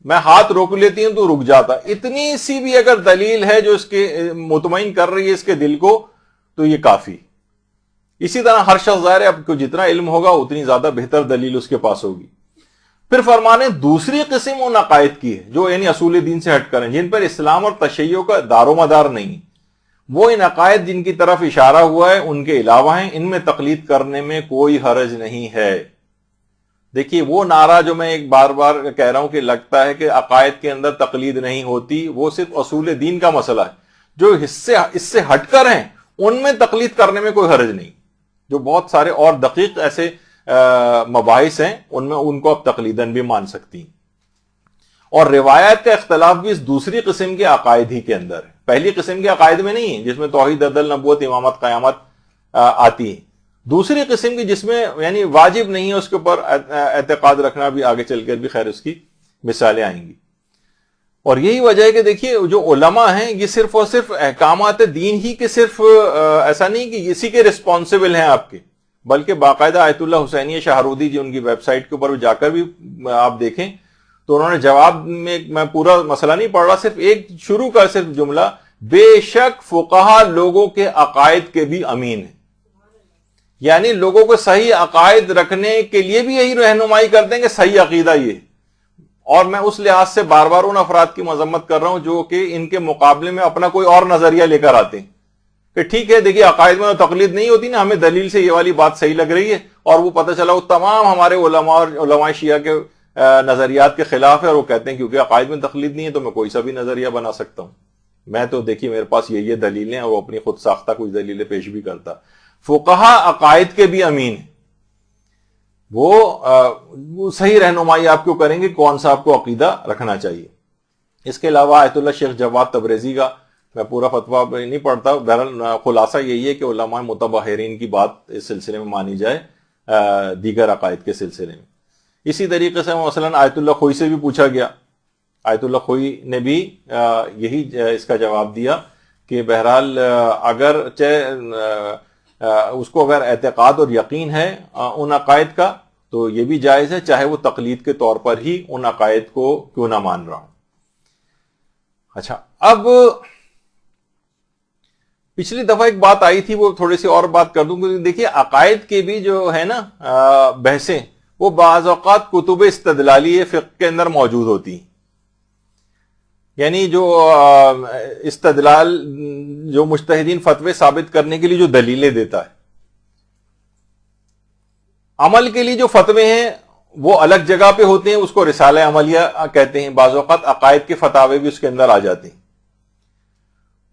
میں ہاتھ روک لیتی ہوں تو رک جاتا ہے، اتنی سی بھی اگر دلیل ہے جو اس کے مطمئن کر رہی ہے اس کے دل کو، تو یہ کافی۔ اسی طرح ہر شخص ظاہر ہے اب کو جتنا علم ہوگا اتنی زیادہ بہتر دلیل اس کے پاس ہوگی۔ پھر فرمانے دوسری قسم ان عقائد کی ہے جو یعنی اصول دین سے ہٹ کر ہیں، جن پر اسلام اور تشیع کا دار و مدار نہیں۔ وہ ان عقائد جن کی طرف اشارہ ہوا ہے ان کے علاوہ ہیں، ان میں تقلید کرنے میں کوئی حرج نہیں ہے۔ دیکھیے وہ نعرہ جو میں ایک بار بار کہہ رہا ہوں کہ لگتا ہے کہ عقائد کے اندر تقلید نہیں ہوتی، وہ صرف اصول دین کا مسئلہ ہے۔ جو اس سے ہٹ کر ہیں ان میں تقلید کرنے میں کوئی حرج نہیں۔ جو بہت سارے اور دقیق ایسے مباحث ہیں ان میں ان کو اب تقلیداً بھی مان سکتی ہیں۔ اور روایت کا اختلاف بھی اس دوسری قسم کے عقائد ہی کے اندر ہے، پہلی قسم کے عقائد میں نہیں ہے جس میں توحید، عدل، نبوت، امامت، قیامت آتی ہے۔ دوسری قسم کی جس میں یعنی واجب نہیں ہے اس کے اوپر اعتقاد رکھنا، بھی آگے چل کر بھی خیر اس کی مثالیں آئیں گی۔ اور یہی وجہ ہے کہ دیکھیے جو علماء ہیں یہ صرف اور صرف احکامات دین ہی کے صرف ایسا نہیں کہ اسی کے رسپانسبل ہیں آپ کے، بلکہ باقاعدہ آیت اللہ حسینیہ شاہرودی جو ان کی ویب سائٹ کے اوپر جا کر بھی آپ دیکھیں تو انہوں نے جواب میں پورا مسئلہ نہیں پڑھ رہا، صرف ایک شروع کا صرف جملہ، بے شک فقہا لوگوں کے عقائد کے بھی امین ہیں، یعنی لوگوں کو صحیح عقائد رکھنے کے لیے بھی یہی رہنمائی کرتے ہیں کہ صحیح عقیدہ یہ۔ اور میں اس لحاظ سے بار بار ان افراد کی مذمت کر رہا ہوں جو کہ ان کے مقابلے میں اپنا کوئی اور نظریہ لے کر آتے ہیں کہ ٹھیک ہے دیکھیے عقائد میں تقلید نہیں ہوتی نا، ہمیں دلیل سے یہ والی بات صحیح لگ رہی ہے، اور وہ پتہ چلا وہ تمام ہمارے علماء اور علماء شیعہ کے نظریات کے خلاف ہے، اور وہ کہتے ہیں کیونکہ عقائد میں تقلید نہیں ہے تو میں کوئی سا بھی نظریہ بنا سکتا ہوں۔ میں تو دیکھیے میرے پاس یہ دلیلیں، اور وہ اپنی خود ساختہ کچھ دلیلیں پیش بھی کرتا۔ فقہا عقائد کے بھی امین ہیں، وہ صحیح رہنمائی آپ کو کریں گے کون سا آپ کو عقیدہ رکھنا چاہیے۔ اس کے علاوہ آیت اللہ شیخ جواد تبریزی کا میں پورا فتویٰ نہیں پڑھتا، بہرحال خلاصہ یہی ہے کہ علماء متبحرین کی بات اس سلسلے میں مانی جائے دیگر عقائد کے سلسلے میں۔ اسی طریقے سے مثلا آیت اللہ خوئی سے بھی پوچھا گیا، آیت اللہ خوئی نے بھی یہی اس کا جواب دیا کہ بہرحال اگر اس کو اگر اعتقاد اور یقین ہے ان عقائد کا تو یہ بھی جائز ہے، چاہے وہ تقلید کے طور پر ہی ان عقائد کو کیوں نہ مان رہا ہوں۔ اچھا، اب پچھلی دفعہ ایک بات آئی تھی وہ تھوڑی سی اور بات کر دوں کہ دیکھیے عقائد کے بھی جو ہے نا بحثیں وہ بعض اوقات کتب استدلالی فقہ کے اندر موجود ہوتی ہیں، یعنی جو استدلال جو مجتہدین فتوے ثابت کرنے کے لیے جو دلیلیں دیتا ہے. عمل کے لیے جو فتوے ہیں وہ الگ جگہ پہ ہوتے ہیں, اس کو رسالہ عملیہ کہتے ہیں. بعض اوقات عقائد کے فتاوے بھی اس کے اندر آ جاتے ہیں.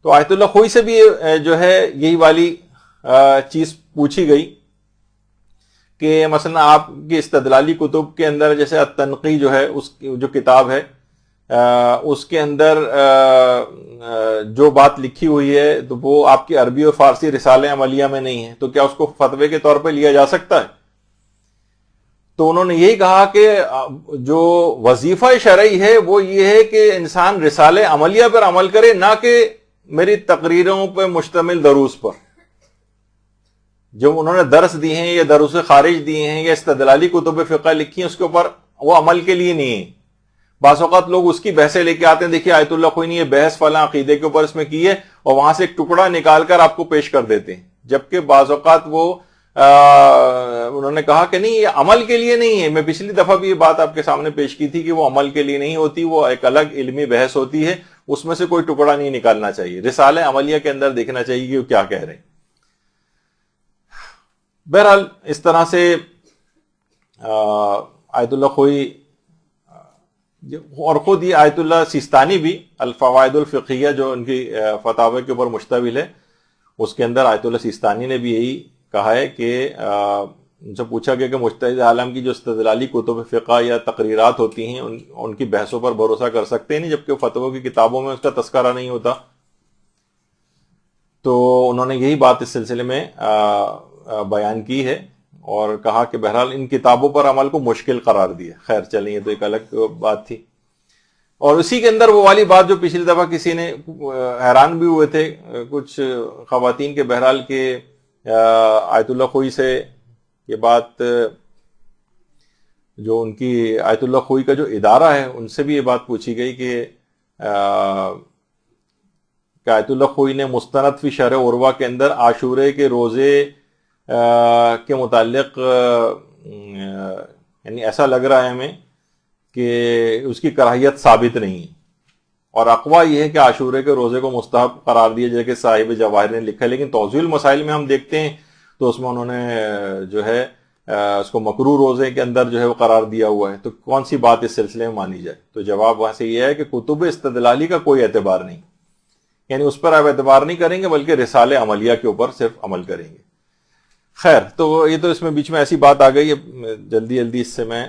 تو آیت اللہ خوئی سے بھی جو ہے یہی والی چیز پوچھی گئی کہ مثلا آپ کی استدلالی کتب کے اندر جیسے التنقی جو ہے, اس جو کتاب ہے, اس کے اندر جو بات لکھی ہوئی ہے تو وہ آپ کی عربی اور فارسی رسالہ عملیہ میں نہیں ہے, تو کیا اس کو فتوے کے طور پہ لیا جا سکتا ہے؟ تو انہوں نے یہی کہا کہ جو وظیفہ شرعی ہے وہ یہ ہے کہ انسان رسالہ عملیہ پر عمل کرے, نہ کہ میری تقریروں پہ مشتمل دروس پر. جو انہوں نے درس دیے ہیں یا دروس خارج دیے ہیں یا استدلالی کتب فقہ لکھی ہیں, اس کے اوپر وہ عمل کے لیے نہیں ہے. بعض اوقات لوگ اس کی بحثیں لے کے آتے ہیں, دیکھیے آیت اللہ خوئی نے یہ بحث فلاں عقیدے کے اوپر اس میں کی ہے, اور وہاں سے ایک ٹکڑا نکال کر آپ کو پیش کر دیتے ہیں, جبکہ بعض اوقات وہ انہوں نے کہا کہ نہیں یہ عمل کے لیے نہیں ہے. میں پچھلی دفعہ بھی یہ بات آپ کے سامنے پیش کی تھی کہ وہ عمل کے لیے نہیں ہوتی, وہ ایک الگ علمی بحث ہوتی ہے, اس میں سے کوئی ٹکڑا نہیں نکالنا چاہیے. رسالہ عملیہ کے اندر دیکھنا چاہیے کہ وہ کیا کہہ رہے ہیں. بہرحال اس طرح سے آیت اللہ خوئی اور خود یہ آیت اللہ سیستانی بھی الفوائد الفقہیہ جو ان کی فتاوی کے اوپر مشتمل ہے, اس کے اندر آیت اللہ سیستانی نے بھی یہی کہا ہے کہ ان سے پوچھا گیا کہ مجتہد عالم کی جو استدلالی کتب فقہ یا تقریرات ہوتی ہیں ان کی بحثوں پر بھروسہ کر سکتے ہیں نہیں, جبکہ فتووں کی کتابوں میں اس کا تذکرہ نہیں ہوتا. تو انہوں نے یہی بات اس سلسلے میں بیان کی ہے اور کہا کہ بہرحال ان کتابوں پر عمل کو مشکل قرار دیا. خیر چلیں, یہ تو ایک الگ بات تھی. اور اسی کے اندر وہ والی بات جو پچھلی دفعہ کسی نے حیران بھی ہوئے تھے کچھ خواتین کے, بہرحال کے آیت اللہ خوئی سے یہ بات جو ان کی آیت اللہ خوئی کا جو ادارہ ہے ان سے بھی یہ بات پوچھی گئی کہ آیت اللہ خوئی نے مستند فی شرح عروہ کے اندر عاشورے کے روزے کے متعلق یعنی ایسا لگ رہا ہے ہمیں کہ اس کی کراہیت ثابت نہیں ہے, اور اقوا یہ ہے کہ عاشورے کے روزے کو مستحب قرار دیا جائے کہ صاحب جواہر نے لکھا ہے. لیکن توضیح المسائل میں ہم دیکھتے ہیں تو اس میں انہوں نے جو ہے اس کو مکروہ روزے کے اندر جو ہے وہ قرار دیا ہوا ہے. تو کون سی بات اس سلسلے میں مانی جائے؟ تو جواب وہاں سے یہ ہے کہ کتب استدلالی کا کوئی اعتبار نہیں, یعنی اس پر آپ اعتبار نہیں کریں گے بلکہ رسالہ عملیہ کے اوپر صرف عمل کریں گے. خیر, تو یہ تو اس میں بیچ میں ایسی بات آ گئی ہے, جلدی جلدی اس سے میں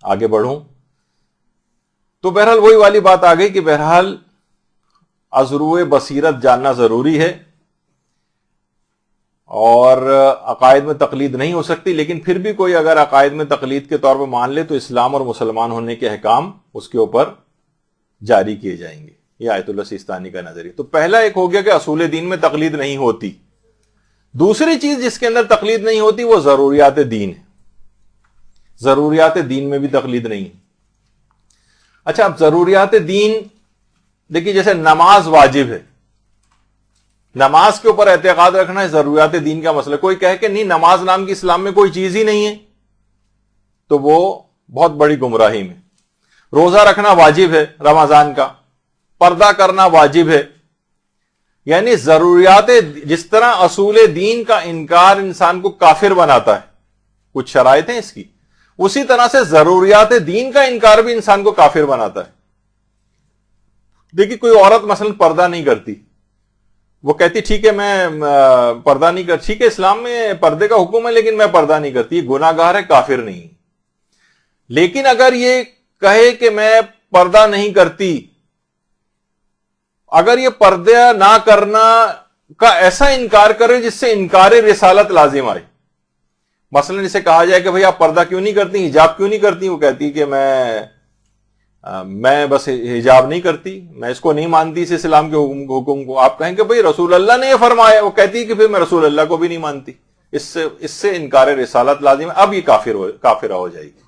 آگے بڑھوں. تو بہرحال وہی والی بات آ گئی کہ بہرحال ازروع بصیرت جاننا ضروری ہے, اور عقائد میں تقلید نہیں ہو سکتی, لیکن پھر بھی کوئی اگر عقائد میں تقلید کے طور پر مان لے تو اسلام اور مسلمان ہونے کے احکام اس کے اوپر جاری کیے جائیں گے. یہ آیت اللہ سیستانی کا نظریہ. تو پہلا ایک ہو گیا کہ اصول دین میں تقلید نہیں ہوتی. دوسری چیز جس کے اندر تقلید نہیں ہوتی وہ ضروریات دین ہے. ضروریات دین میں بھی تقلید نہیں ہے. اچھا, اب ضروریات دین دیکھیے, جیسے نماز واجب ہے, نماز کے اوپر اعتقاد رکھنا ہے ضروریات دین کا مسئلہ. کوئی کہے کہ نہیں نماز نام کی اسلام میں کوئی چیز ہی نہیں ہے, تو وہ بہت بڑی گمراہی میں. روزہ رکھنا واجب ہے رمضان کا, پردہ کرنا واجب ہے, یعنی ضروریات جس طرح اصول دین کا انکار انسان کو کافر بناتا ہے, کچھ شرائط ہیں اس کی, اسی طرح سے ضروریات دین کا انکار بھی انسان کو کافر بناتا ہے. دیکھیے کوئی عورت مثلا پردہ نہیں کرتی, وہ کہتی ٹھیک ہے میں پردہ نہیں کرتی, ٹھیک ہے اسلام میں پردے کا حکم ہے لیکن میں پردہ نہیں کرتی, یہ گناہ گار ہے, کافر نہیں. لیکن اگر یہ کہے کہ میں پردہ نہیں کرتی, اگر یہ پردہ نہ کرنا کا ایسا انکار کرے جس سے انکار رسالت لازم آئے, مثلا اسے کہا جائے کہ بھئی آپ پردہ کیوں نہیں کرتی, حجاب کیوں نہیں کرتی, وہ کہتی کہ میں بس حجاب نہیں کرتی, میں اس کو نہیں مانتی اس اسلام کے حکم کو. آپ کہیں کہ بھئی رسول اللہ نے یہ فرمایا, وہ کہتی کہ پھر میں رسول اللہ کو بھی نہیں مانتی. اس سے انکار رسالت لازم ہے, اب یہ کافر ہو جائے گی.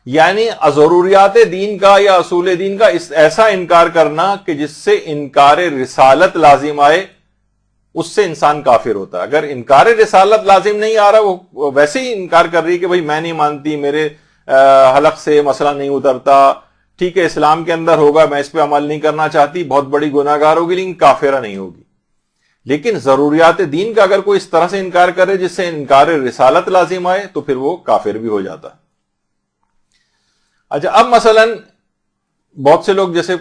یعنی ضروریات دین کا یا اصول دین کا ایسا انکار کرنا کہ جس سے انکار رسالت لازم آئے, اس سے انسان کافر ہوتا ہے. اگر انکار رسالت لازم نہیں آ رہا, وہ ویسے ہی انکار کر رہی کہ بھئی میں نہیں مانتی, میرے حلق سے مسئلہ نہیں اترتا, ٹھیک ہے اسلام کے اندر ہوگا، میں اس پہ عمل نہیں کرنا چاہتی، بہت بڑی گناہ گار ہوگی لیکن کافرہ نہیں ہوگی. لیکن ضروریات دین کا اگر کوئی اس طرح سے انکار کرے جس سے انکار رسالت لازم آئے تو پھر وہ کافر بھی ہو جاتا ہے. اچھا، اب مثلا بہت سے لوگ جیسے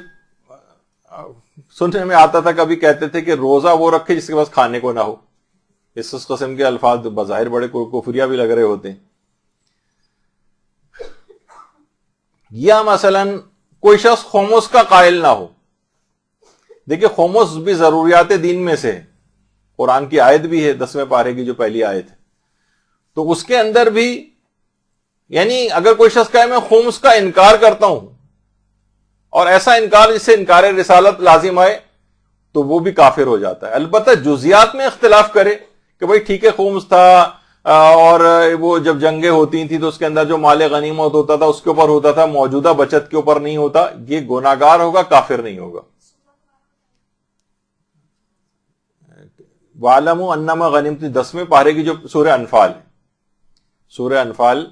سننے میں آتا تھا کبھی کہتے تھے کہ روزہ وہ رکھے جس کے پاس کھانے کو نہ ہو. اس قسم کے الفاظ بظاہر بڑے کفریہ بھی لگ رہے ہوتے ہیں. یا مثلا کوئی شخص خمس کا قائل نہ ہو. دیکھیں خمس بھی ضروریات دین میں سے ہے، قرآن کی آیت بھی ہے 10ویں پارے کی جو پہلی آیت ہے، تو اس کے اندر بھی یعنی اگر کوئی شخص کہے میں خمس کا انکار کرتا ہوں اور ایسا انکار جس سے انکار رسالت لازم آئے تو وہ بھی کافر ہو جاتا ہے. البتہ جزیات میں اختلاف کرے کہ بھئی ٹھیک ہے خمس تھا اور وہ جب جنگیں ہوتی تھیں تو اس کے اندر جو مال غنیمت ہوتا تھا اس کے اوپر ہوتا تھا، موجودہ بچت کے اوپر نہیں ہوتا، یہ گناہگار ہوگا، کافر نہیں ہوگا. وَاعْلَمُوا أَنَّمَا غَنِمْتُمْ 10ویں پارے کی جو سورہ انفال ہے، سورہ انفال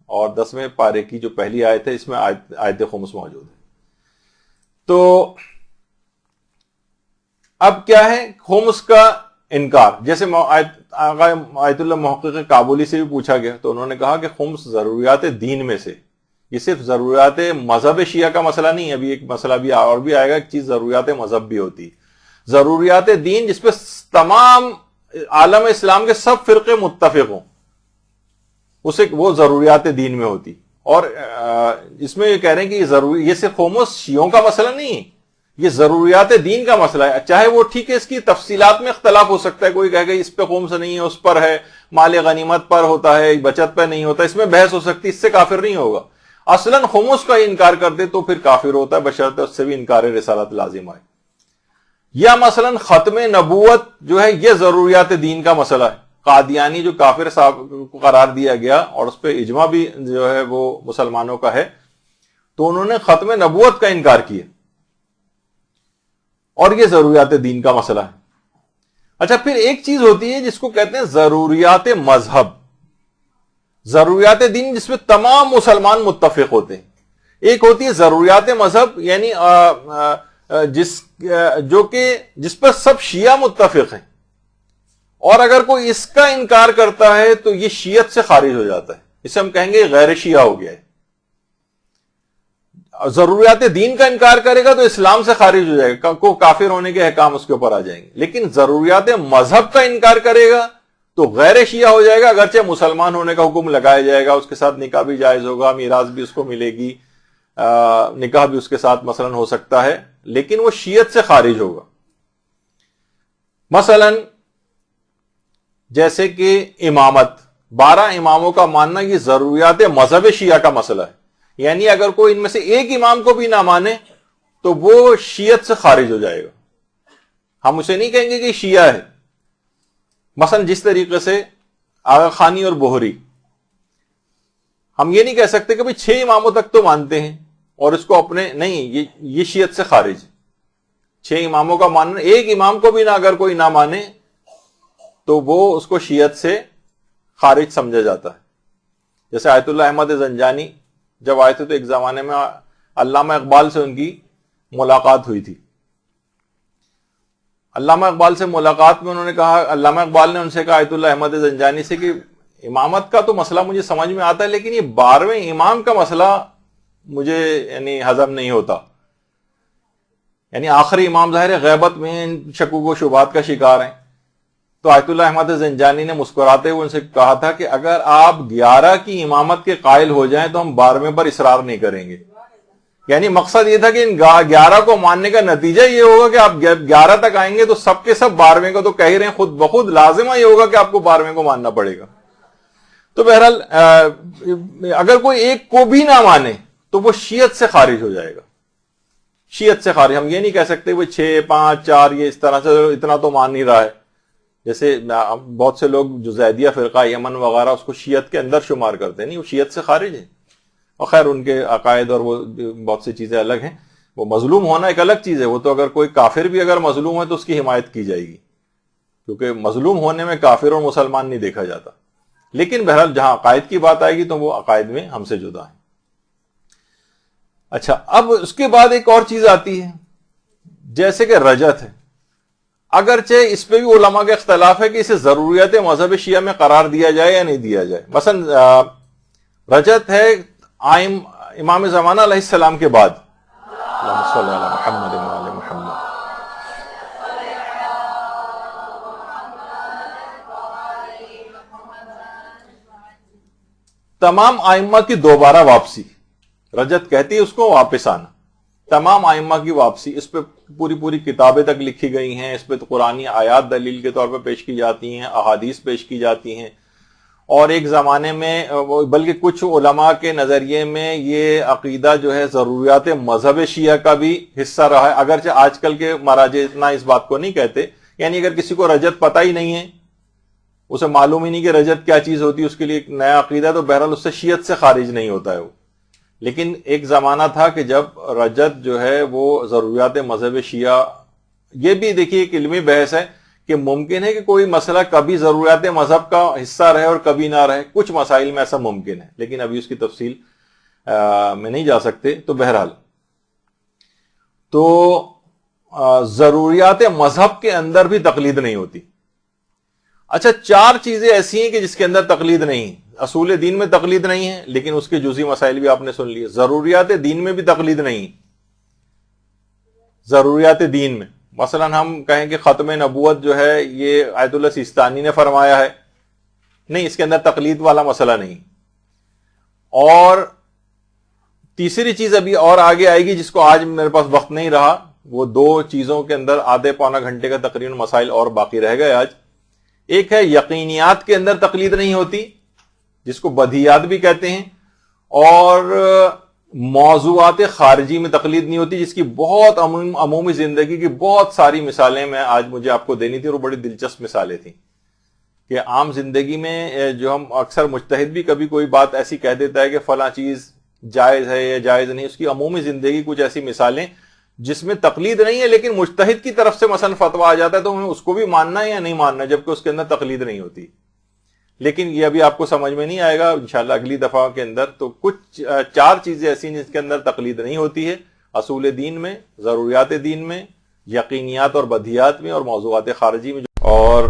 اور 10ویں پارے کی جو پہلی آیت ہے اس میں آیت خمس موجود ہے. تو اب کیا ہے خمس کا انکار، جیسے آیت اللہ محقق کابلی سے بھی پوچھا گیا تو انہوں نے کہا کہ خمس ضروریات دین میں سے، یہ صرف ضروریات مذہب شیعہ کا مسئلہ نہیں ہے، ابھی ایک مسئلہ بھی اور بھی آئے گا، ایک چیز ضروریات مذہب بھی ہوتی، ضروریات دین جس پہ تمام عالم اسلام کے سب فرقے متفق ہوں، اسے وہ ضروریات دین میں ہوتی. اور اس میں یہ کہہ رہے ہیں کہ یہ صرف خمس شیعوں کا مسئلہ نہیں ہے، یہ ضروریات دین کا مسئلہ ہے. چاہے وہ ٹھیک ہے اس کی تفصیلات میں اختلاف ہو سکتا ہے، کوئی کہے کہ اس پہ خمس نہیں ہے، اس پر ہے، مال غنیمت پر ہوتا ہے، بچت پہ نہیں ہوتا، اس میں بحث ہو سکتی، اس سے کافر نہیں ہوگا. اصلاً خمس کا انکار کر دے تو پھر کافر ہوتا ہے بشرط اس سے بھی انکار رسالت لازم آئے. یا مثلا ختم نبوت جو ہے یہ ضروریات دین کا مسئلہ ہے. قادیانی جو کافر صاحب کو قرار دیا گیا اور اس پہ اجماع بھی جو ہے وہ مسلمانوں کا ہے، تو انہوں نے ختم نبوت کا انکار کیا اور یہ ضروریات دین کا مسئلہ ہے. اچھا، پھر ایک چیز ہوتی ہے جس کو کہتے ہیں ضروریات مذہب، ضروریات دین جس میں تمام مسلمان متفق ہوتے ہیں. ایک ہوتی ہے ضروریات مذہب یعنی جس پر سب شیعہ متفق ہیں، اور اگر کوئی اس کا انکار کرتا ہے تو یہ شیعت سے خارج ہو جاتا ہے، اسے ہم کہیں گے غیر شیعہ ہو گیا ہے. ضروریات دین کا انکار کرے گا تو اسلام سے خارج ہو جائے گا، کو کافر ہونے کے احکام اس کے اوپر آ جائیں گے. لیکن ضروریات مذہب کا انکار کرے گا تو غیر شیعہ ہو جائے گا، اگرچہ مسلمان ہونے کا حکم لگایا جائے گا، اس کے ساتھ نکاح بھی جائز ہوگا، میراث بھی اس کو ملے گی، نکاح بھی اس کے ساتھ مثلا ہو سکتا ہے، لیکن وہ شیعت سے خارج ہوگا. مثلا جیسے کہ امامت، 12 اماموں کا ماننا یہ ضروریات مذہب شیعہ کا مسئلہ ہے، یعنی اگر کوئی ان میں سے ایک امام کو بھی نہ مانے تو وہ شیعت سے خارج ہو جائے گا. ہم اسے نہیں کہیں گے کہ شیعہ ہے. مثلا جس طریقے سے آغا خانی اور بہری، ہم یہ نہیں کہہ سکتے کہ 6 اماموں تک تو مانتے ہیں اور اس کو اپنے نہیں، یہ شیعت سے خارج ہے. 6 اماموں کا ماننا، ایک امام کو بھی نہ اگر کوئی نہ مانے تو وہ اس کو شیعت سے خارج سمجھا جاتا ہے. جیسے آیت اللہ احمد زنجانی جب آئے تھے تو ایک زمانے میں علامہ اقبال سے ان کی ملاقات ہوئی تھی. علامہ اقبال سے ملاقات میں انہوں نے کہا، علامہ اقبال نے ان سے کہا آیت اللہ احمد زنجانی سے کہ امامت کا تو مسئلہ مجھے سمجھ میں آتا ہے لیکن یہ 12ویں امام کا مسئلہ مجھے یعنی ہضم نہیں ہوتا. یعنی آخری امام ظاہر ہے غیبت میں شکوک و شبہات کا شکار ہیں. تو آیت اللہ احمد زنجانی نے مسکراتے ہوئے ان سے کہا تھا کہ اگر آپ 11 کی امامت کے قائل ہو جائیں تو ہم 12ویں پر اصرار نہیں کریں گے. یعنی مقصد یہ تھا کہ ان 11 کو ماننے کا نتیجہ یہ ہوگا کہ آپ 11 تک آئیں گے تو سب کے سب 12ویں کو تو کہہ ہی رہے ہیں، خود بخود لازمہ یہ ہوگا کہ آپ کو 12ویں کو ماننا پڑے گا. تو بہرحال اگر کوئی ایک کو بھی نہ مانے تو وہ شیعت سے خارج ہو جائے گا. شیعت سے خارج، ہم یہ نہیں کہہ سکتے وہ 6 5 4 یہ اس طرح سے اتنا تو مان نہیں رہا ہے. جیسے بہت سے لوگ جو زیدیہ فرقہ یمن وغیرہ اس کو شیعت کے اندر شمار کرتے ہیں، نہیں، وہ شیعت سے خارج ہیں. اور خیر ان کے عقائد اور وہ بہت سی چیزیں الگ ہیں. وہ مظلوم ہونا ایک الگ چیز ہے، وہ تو اگر کوئی کافر بھی اگر مظلوم ہے تو اس کی حمایت کی جائے گی، کیونکہ مظلوم ہونے میں کافر اور مسلمان نہیں دیکھا جاتا. لیکن بہرحال جہاں عقائد کی بات آئے گی تو وہ عقائد میں ہم سے جدا ہیں. اچھا، اب اس کے بعد ایک اور چیز آتی ہے جیسے کہ رجت ہے. اگرچہ اس پہ بھی علماء کا اختلاف ہے کہ اسے ضروریات مذہب شیعہ میں قرار دیا جائے یا نہیں دیا جائے. مثلا رجت ہے امام زمانہ علیہ السلام کے بعد. اللہم صلی علی محمد وعلی محمد. تمام ائمہ کی دوبارہ واپسی، رجت کہتی ہے اس کو واپس آنا. تمام ائمہ کی واپسی، اس پہ پوری کتابیں تک لکھی گئی ہیں، اس پہ تو قرآنی آیات دلیل کے طور پہ پیش کی جاتی ہیں، احادیث پیش کی جاتی ہیں. اور ایک زمانے میں بلکہ کچھ علماء کے نظریے میں یہ عقیدہ جو ہے ضروریات مذہب شیعہ کا بھی حصہ رہا ہے، اگرچہ آج کل کے مراجع اتنا اس بات کو نہیں کہتے. یعنی اگر کسی کو رجت پتہ ہی نہیں ہے، اسے معلوم ہی نہیں کہ رجت کیا چیز ہوتی ہے، اس کے لیے ایک نیا عقیدہ ہے، تو بہرحال اس سے شیعت سے خارج نہیں ہوتا ہے وہ. لیکن ایک زمانہ تھا کہ جب رجت جو ہے وہ ضروریات مذہب شیعہ، یہ بھی دیکھیے ایک علمی بحث ہے کہ ممکن ہے کہ کوئی مسئلہ کبھی ضروریات مذہب کا حصہ رہے اور کبھی نہ رہے. کچھ مسائل میں ایسا ممکن ہے، لیکن ابھی اس کی تفصیل میں نہیں جا سکتے. تو بہرحال تو ضروریات مذہب کے اندر بھی تقلید نہیں ہوتی. اچھا، 4 چیزیں ایسی ہیں کہ جس کے اندر تقلید نہیں. اصول دین میں تقلید نہیں ہے، لیکن اس کے جزئی مسائل بھی آپ نے سن لیے. ضروریات دین میں بھی تقلید نہیں. ضروریات دین میں مثلا ہم کہیں کہ ختم نبوت جو ہے یہ آیت اللہ سیستانی نے فرمایا ہے، نہیں، اس کے اندر تقلید والا مسئلہ نہیں. اور تیسری چیز ابھی اور آگے آئے گی جس کو آج میرے پاس وقت نہیں رہا، وہ 2 چیزوں کے اندر آدھے پونا گھنٹے کا تقریباً مسائل اور باقی رہ گئے آج. ایک ہے یقینیات کے اندر تقلید نہیں ہوتی، جس کو بدیہیات بھی کہتے ہیں. اور موضوعات خارجی میں تقلید نہیں ہوتی، جس کی بہت عمومی زندگی کی بہت ساری مثالیں میں آج مجھے آپ کو دینی تھی، اور بڑی دلچسپ مثالیں تھیں کہ عام زندگی میں جو ہم اکثر مجتہد بھی کبھی کوئی بات ایسی کہہ دیتا ہے کہ فلاں چیز جائز ہے یا جائز نہیں، اس کی عمومی زندگی کچھ ایسی مثالیں جس میں تقلید نہیں ہے لیکن مجتہد کی طرف سے مثلا فتویٰ آ جاتا ہے تو ہمیں اس کو بھی ماننا ہے یا نہیں ماننا، جبکہ اس کے اندر تقلید نہیں ہوتی. لیکن یہ ابھی آپ کو سمجھ میں نہیں آئے گا انشاءاللہ اگلی دفعہ کے اندر. تو کچھ 4 چیزیں ایسی ہیں جس کے اندر تقلید نہیں ہوتی ہے: اصول دین میں، ضروریات دین میں، یقینیات اور بدیہیات میں، اور موضوعات خارجی میں. اور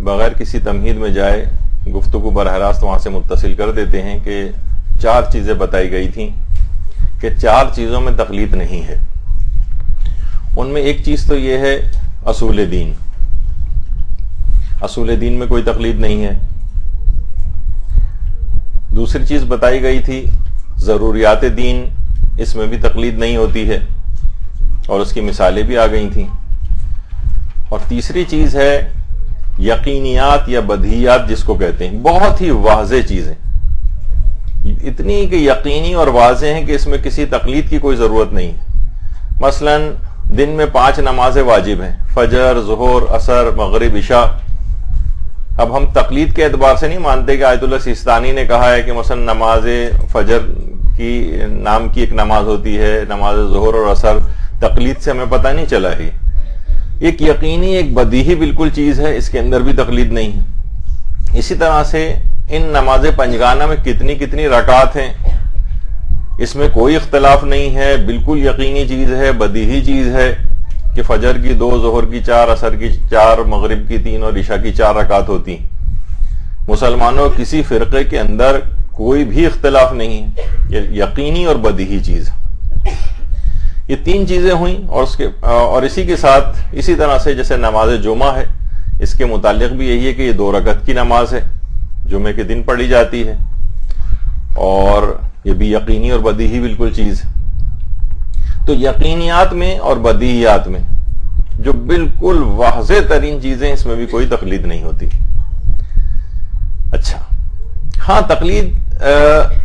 بغیر کسی تمہید میں جائے گفتگو براہ راست وہاں سے متصل کر دیتے ہیں کہ 4 چیزیں بتائی گئی تھیں کہ 4 چیزوں میں تقلید نہیں ہے. ان میں ایک چیز تو یہ ہے اصول دین. اصول دین میں کوئی تقلید نہیں ہے. دوسری چیز بتائی گئی تھی ضروریات دین، اس میں بھی تقلید نہیں ہوتی ہے، اور اس کی مثالیں بھی آ گئی تھیں. اور تیسری چیز ہے یقینیات یا بدیہیات جس کو کہتے ہیں، بہت ہی واضح چیزیں، اتنی کہ یقینی اور واضح ہیں کہ اس میں کسی تقلید کی کوئی ضرورت نہیں. مثلا دن میں 5 نمازیں واجب ہیں: فجر، ظہر، عصر، مغرب، عشاء. اب ہم تقلید کے اعتبار سے نہیں مانتے کہ آیت اللہ سیستانی نے کہا ہے کہ مثلا نماز فجر کی نام کی ایک نماز ہوتی ہے، نماز ظہر اور عصر. تقلید سے ہمیں پتہ نہیں چلا ہے. ایک یقینی، ایک بدیہی بالکل چیز ہے، اس کے اندر بھی تقلید نہیں ہے. اسی طرح سے ان نماز پنجگانہ میں کتنی رکعات ہیں، اس میں کوئی اختلاف نہیں ہے، بالکل یقینی چیز ہے، بدیہی چیز ہے کہ فجر کی 2، ظہر کی 4، عصر کی 4، مغرب کی 3 اور عشاء کی 4 رکعات ہوتی. مسلمانوں کسی فرقے کے اندر کوئی بھی اختلاف نہیں ہے، یہ یقینی اور بدیہی چیز. یہ 3 چیزیں ہوئیں. اور اسی کے ساتھ اسی طرح سے جیسے نماز جمعہ ہے، اس کے متعلق بھی یہی ہے کہ یہ 2 رکعت کی نماز ہے، جمعے کے دن پڑھی جاتی ہے، اور یہ بھی یقینی اور بدیہی بالکل چیز. تو یقینیات میں اور بدیہیات میں جو بالکل واضح ترین چیزیں، اس میں بھی کوئی تقلید نہیں ہوتی. اچھا، ہاں، تقلید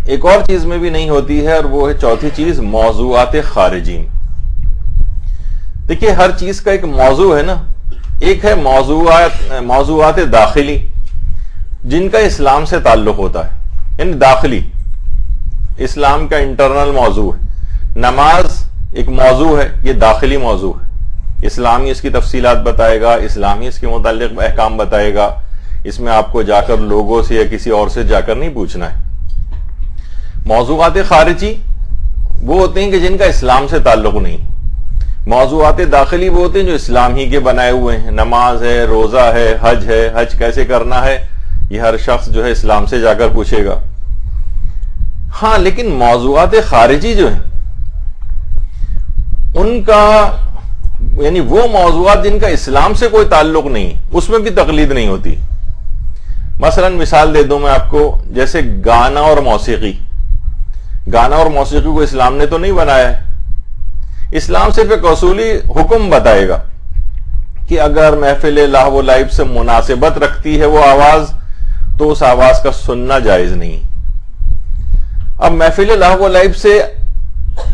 ایک اور چیز میں بھی نہیں ہوتی ہے، اور وہ ہے چوتھی چیز موضوعات خارجی میں. دیکھیے، ہر چیز کا ایک موضوع ہے نا. ایک ہے موضوعات داخلی جن کا اسلام سے تعلق ہوتا ہے، یعنی داخلی اسلام کا انٹرنل موضوع ہے. نماز ایک موضوع ہے، یہ داخلی موضوع ہے. اسلامی اس کی تفصیلات بتائے گا، اسلامی اس کے متعلق احکام بتائے گا. اس میں آپ کو جا کر لوگوں سے یا کسی اور سے جا کر نہیں پوچھنا ہے. موضوعات خارجی وہ ہوتے ہیں کہ جن کا اسلام سے تعلق نہیں. موضوعات داخلی وہ ہوتے ہیں جو اسلام ہی کے بنائے ہوئے ہیں. نماز ہے, روزہ ہے, حج کیسے کرنا ہے, یہ ہر شخص جو ہے اسلام سے جا کر پوچھے گا. ہاں لیکن موضوعات خارجی جو ہیں ان کا یعنی وہ موضوعات جن کا اسلام سے کوئی تعلق نہیں, اس میں بھی تقلید نہیں ہوتی. مثلا مثال دے دوں میں آپ کو, جیسے گانا اور موسیقی. گانا اور موسیقی کو اسلام نے تو نہیں بنایا ہے. اسلام صرف ایک اصولی حکم بتائے گا کہ اگر محفل لہو و لعب سے مناسبت رکھتی ہے وہ آواز, تو اس آواز کا سننا جائز نہیں. اب محفل لہو و لعب سے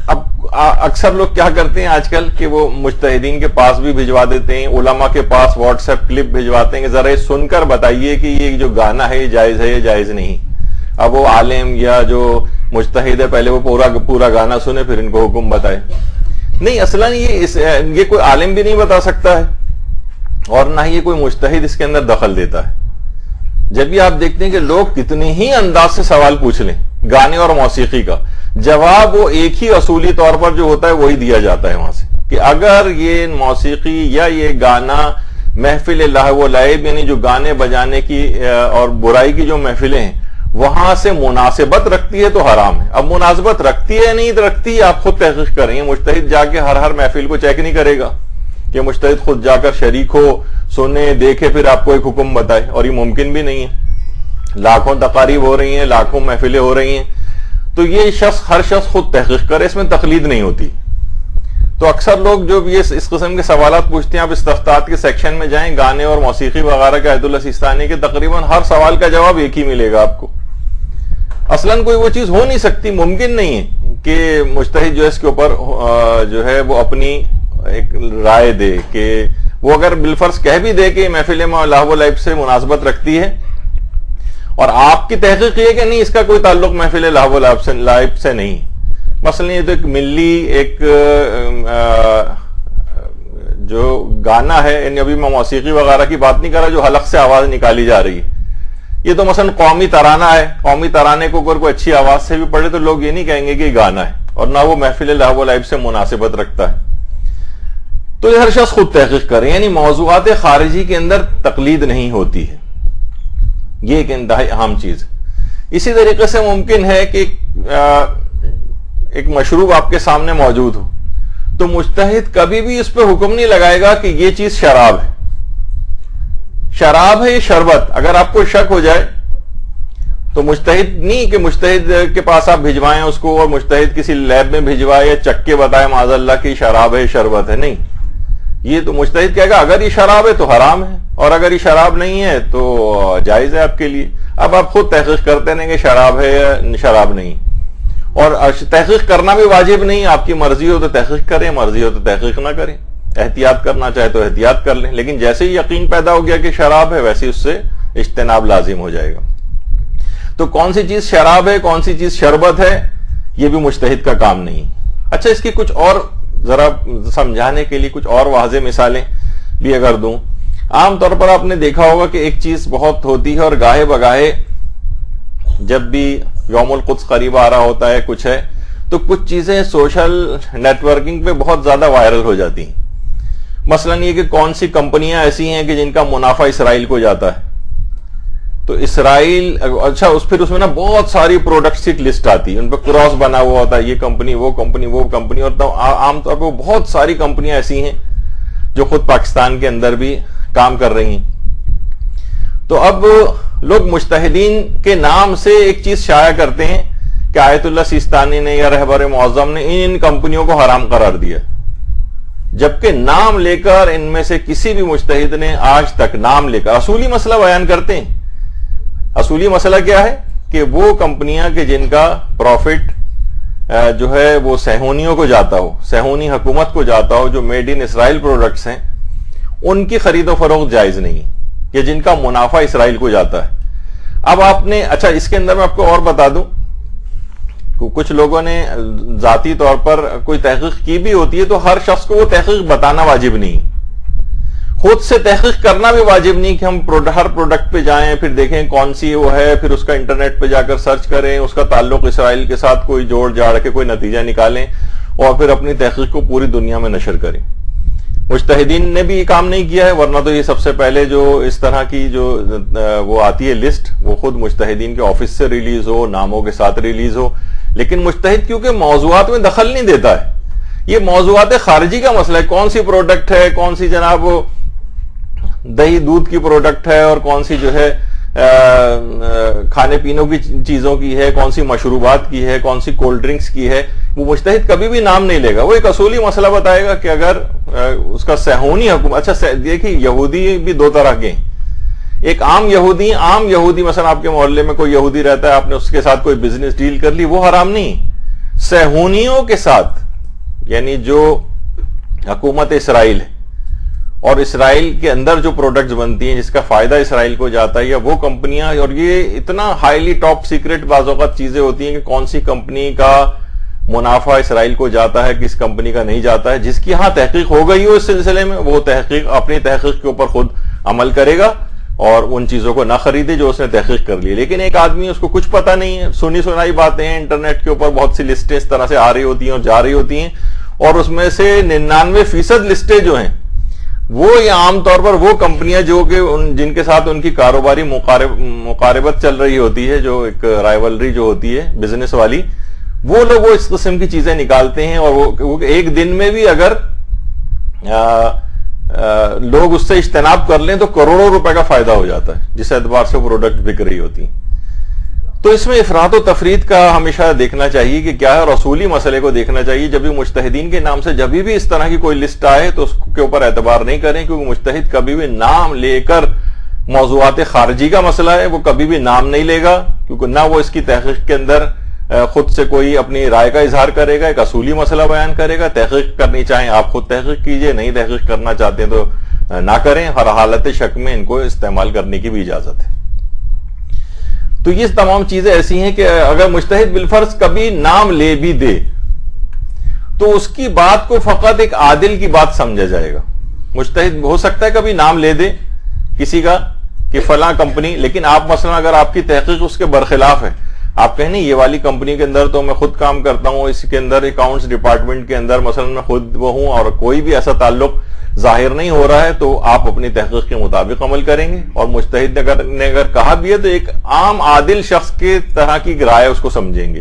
اب اکثر لوگ کیا کرتے ہیں آج کل کہ وہ مجتہدین کے پاس بھی بھجوا دیتے ہیں, علماء کے پاس واٹس ایپ کلپ بھجواتے ہیں کہ ذرا یہ سن کر بتائیے کہ یہ جو گانا ہے یہ جائز ہے, یہ جائز نہیں. اب وہ عالم یا جو مجتہد ہے پہلے وہ پورا گانا سنے پھر ان کو حکم بتائے. نہیں, اصلا یہ کوئی عالم بھی نہیں بتا سکتا ہے اور نہ ہی یہ کوئی مجتہد اس کے اندر دخل دیتا ہے. جب بھی آپ دیکھتے ہیں کہ لوگ کتنے ہی انداز سے سوال پوچھ لیں گانے اور موسیقی کا, جواب وہ ایک ہی اصولی طور پر جو ہوتا ہے وہی دیا جاتا ہے وہاں سے, کہ اگر یہ موسیقی یا یہ گانا محفل لہو و لعب یعنی جو گانے بجانے کی اور برائی کی جو محفلیں ہیں وہاں سے مناسبت رکھتی ہے تو حرام ہے. اب مناسبت رکھتی ہے نہیں رکھتی آپ خود تحقیق کریں. مجتہد جا کے ہر محفل کو چیک نہیں کرے گا کہ مجتہد خود جا کر شریک ہو, سنے, دیکھے, پھر آپ کو ایک حکم بتائے, اور یہ ممکن بھی نہیں ہے. لاکھوں تقاریب ہو رہی ہیں, لاکھوں محفلیں ہو رہی ہیں, تو یہ ہر شخص خود تحقیق کرے, اس میں تقلید نہیں ہوتی. تو اکثر لوگ جو بھی اس قسم کے سوالات پوچھتے ہیں, آپ استفتاءات کے سیکشن میں جائیں, گانے اور موسیقی وغیرہ کے آیت اللہ سیستانی کے تقریباً ہر سوال کا جواب ایک ہی ملے گا آپ کو. اصلاً کوئی وہ چیز ہو نہیں سکتی, ممکن نہیں ہے کہ مجتہد جو اس کے اوپر جو ہے وہ اپنی ایک رائے دے, کہ وہ اگر بالفرض کہہ بھی دے کہ محفل لہو و لعب سے مناسبت رکھتی ہے اور آپ کی تحقیق یہ کہ نہیں اس کا کوئی تعلق محفل لہو و لعب سے نہیں. مثلا یہ تو ایک ملی ایک جو گانا ہے, یعنی ابھی میں موسیقی وغیرہ کی بات نہیں کر رہا جو حلق سے آواز نکالی جا رہی ہے, یہ تو مثلا قومی ترانہ ہے. قومی ترانے کو اگر کوئی اچھی آواز سے بھی پڑھے تو لوگ یہ نہیں کہیں گے کہ یہ گانا ہے, اور نہ وہ محفل لہو و لعب سے مناسبت رکھتا ہے. تو یہ ہر شخص خود تحقیق کرے, یعنی موضوعات خارجی کے اندر تقلید نہیں ہوتی ہے. یہ ایک انتہائی اہم چیز ہے. اسی طریقے سے ممکن ہے کہ ایک مشروب آپ کے سامنے موجود ہو, تو مجتہد کبھی بھی اس پہ حکم نہیں لگائے گا کہ یہ چیز شراب ہے. شراب ہے یہ شربت, اگر آپ کو شک ہو جائے تو مجتہد نہیں کہ مجتہد کے پاس آپ بھجوائیں اس کو اور مجتہد کسی لیب میں بھجوائے یا چک کے بتائے معاذ اللہ کی شراب ہے شربت ہے. نہیں, یہ تو مجتہد کہے گا اگر یہ شراب ہے تو حرام ہے, اور اگر یہ شراب نہیں ہے تو جائز ہے آپ کے لیے. اب آپ خود تحقیق کرتے ہیں کہ شراب ہے یا شراب نہیں, اور تحقیق کرنا بھی واجب نہیں, آپ کی مرضی ہو تو تحقیق کریں, مرضی ہو تو تحقیق نہ کریں. احتیاط کرنا چاہے تو احتیاط کر لیں, لیکن جیسے ہی یقین پیدا ہو گیا کہ شراب ہے ویسے اس سے اجتناب لازم ہو جائے گا. تو کون سی چیز شراب ہے کون سی چیز شربت ہے یہ بھی مجتہد کا کام نہیں. اچھا, اس کی کچھ اور ذرا سمجھانے کے لیے کچھ اور واضح مثالیں بھی اگر دوں. عام طور پر آپ نے دیکھا ہوگا کہ ایک چیز بہت ہوتی ہے, اور گاہے بگاہے جب بھی یوم القدس قریب آ رہا ہوتا ہے کچھ ہے تو کچھ چیزیں سوشل نیٹ ورکنگ پہ بہت زیادہ وائرل ہو جاتی ہیں. مثلا یہ کہ کون سی کمپنیاں ایسی ہیں کہ جن کا منافع اسرائیل کو جاتا ہے, تو اسرائیل اچھا پھر اس میں نا بہت ساری پروڈکٹس کی لسٹ آتی ہے, ان پہ کراس بنا ہوا ہوتا ہے, یہ کمپنی وہ کمپنی وہ کمپنی, اور عام طور پہ بہت ساری کمپنیاں ایسی ہیں جو خود پاکستان کے اندر بھی کام کر رہی ہیں. تو اب لوگ مجتہدین کے نام سے ایک چیز شائع کرتے ہیں کہ آیت اللہ سیستانی نے یا رہبر معظم نے ان کمپنیوں کو حرام قرار دیا, جبکہ نام لے کر ان میں سے کسی بھی مجتہد نے آج تک نام لے کر اصولی مسئلہ بیان کرتے ہیں. اصولی مسئلہ کیا ہے کہ وہ کمپنیاں کہ جن کا پروفٹ جو ہے وہ صہیونیوں کو جاتا ہو, صہیونی حکومت کو جاتا ہو, جو میڈ ان اسرائیل پروڈکٹس ہیں ان کی خرید و فروخت جائز نہیں, کہ جن کا منافع اسرائیل کو جاتا ہے. اب آپ نے اچھا اس کے اندر میں آپ کو اور بتا دوں, کچھ لوگوں نے ذاتی طور پر کوئی تحقیق کی بھی ہوتی ہے, تو ہر شخص کو وہ تحقیق بتانا واجب نہیں. خود سے تحقیق کرنا بھی واجب نہیں کہ ہم ہر پروڈکٹ پہ جائیں پھر دیکھیں کون سی وہ ہے، پھر اس کا انٹرنیٹ پہ جا کر سرچ کریں، اس کا تعلق اسرائیل کے ساتھ کوئی جوڑ جاڑ کے کوئی نتیجہ نکالیں اور پھر اپنی تحقیق کو پوری دنیا میں نشر کریں۔ مجتہدین نے بھی یہ کام نہیں کیا ہے، ورنہ تو یہ سب سے پہلے جو اس طرح کی جو وہ آتی ہے لسٹ، وہ خود مجتہدین کے آفس سے ریلیز ہو، ناموں کے ساتھ ریلیز ہو، لیکن مجتہد کیونکہ موضوعات میں دخل نہیں دیتا ہے، یہ موضوعات خارجی کا مسئلہ ہے، کون سی پروڈکٹ ہے، کون سی جناب دہی دودھ کی پروڈکٹ ہے اور کون سی جو ہے کھانے پینوں کی چیزوں کی ہے، کون سی مشروبات کی ہے، کون سی کولڈ ڈرنکس کی ہے، وہ مجتہد کبھی بھی نام نہیں لے گا، وہ ایک اصولی مسئلہ بتائے گا کہ اگر اس کا صہیونی حکم، اچھا دیکھیں یہودی بھی دو طرح کے ہیں، ایک عام یہودی مثلا آپ کے محلے میں کوئی یہودی رہتا ہے، آپ نے اس کے ساتھ کوئی بزنس ڈیل کر لی، وہ حرام نہیں، صہیونیوں کے ساتھ یعنی جو حکومت اسرائیل ہے اور اسرائیل کے اندر جو پروڈکٹس بنتی ہیں جس کا فائدہ اسرائیل کو جاتا ہے، یا وہ کمپنیاں، اور یہ اتنا ہائیلی ٹاپ سیکرٹ بعض اوقات چیزیں ہوتی ہیں کہ کون سی کمپنی کا منافع اسرائیل کو جاتا ہے، کس کمپنی کا نہیں جاتا ہے، جس کی ہاں تحقیق ہو گئی ہو اس سلسلے میں، وہ اپنی تحقیق کے اوپر خود عمل کرے گا اور ان چیزوں کو نہ خریدے جو اس نے تحقیق کر لی۔ لیکن ایک آدمی اس کو کچھ پتہ نہیں ہے، سنی سنائی باتیں ہیں، انٹرنیٹ کے اوپر بہت سی لسٹیں اس طرح سے آ رہی ہوتی ہیں اور جا رہی ہوتی ہیں، اور اس میں سے 99% لسٹیں جو ہیں وہ یہ عام طور پر وہ کمپنیاں جو کہ جن کے ساتھ ان کی کاروباری مقاربت چل رہی ہوتی ہے، جو ایک رائیولری جو ہوتی ہے بزنس والی، وہ لوگ وہ اس قسم کی چیزیں نکالتے ہیں، اور وہ ایک دن میں بھی اگر لوگ اس سے اجتناب کر لیں تو کروڑوں روپے کا فائدہ ہو جاتا ہے جس اعتبار سے پروڈکٹ بک رہی ہوتی ہیں۔ تو اس میں افراط و تفریط کا ہمیشہ دیکھنا چاہیے کہ کیا ہے، اور اصولی مسئلے کو دیکھنا چاہیے۔ جب بھی مجتہدین کے نام سے جب بھی اس طرح کی کوئی لسٹ آئے تو اس کے اوپر اعتبار نہیں کریں، کیونکہ مجتہد کبھی بھی نام لے کر موضوعات خارجی کا مسئلہ ہے وہ کبھی بھی نام نہیں لے گا، کیونکہ نہ وہ اس کی تحقیق کے اندر خود سے کوئی اپنی رائے کا اظہار کرے گا، ایک اصولی مسئلہ بیان کرے گا۔ تحقیق کرنی چاہیں آپ خود تحقیق کیجئے، نہیں تحقیق کرنا چاہتے ہیں تو نہ کریں، ہر حالت شک میں ان کو استعمال کرنے کی بھی اجازت ہے۔ تو یہ تمام چیزیں ایسی ہیں کہ اگر مجتہد بالفرض کبھی نام لے بھی دے تو اس کی بات کو فقط ایک عادل کی بات سمجھا جائے گا۔ مجتہد ہو سکتا ہے کبھی نام لے دے کسی کا کہ فلاں کمپنی، لیکن آپ مثلا اگر آپ کی تحقیق اس کے برخلاف ہے، آپ کہیں نہیں یہ والی کمپنی کے اندر تو میں خود کام کرتا ہوں، اس کے اندر اکاؤنٹس ڈپارٹمنٹ کے اندر مثلا میں خود وہ ہوں اور کوئی بھی ایسا تعلق ظاہر نہیں ہو رہا ہے، تو آپ اپنی تحقیق کے مطابق عمل کریں گے، اور مجتہد نے اگر کہا بھی ہے تو ایک عام عادل شخص کے طرح کی رائے اس کو سمجھیں گے،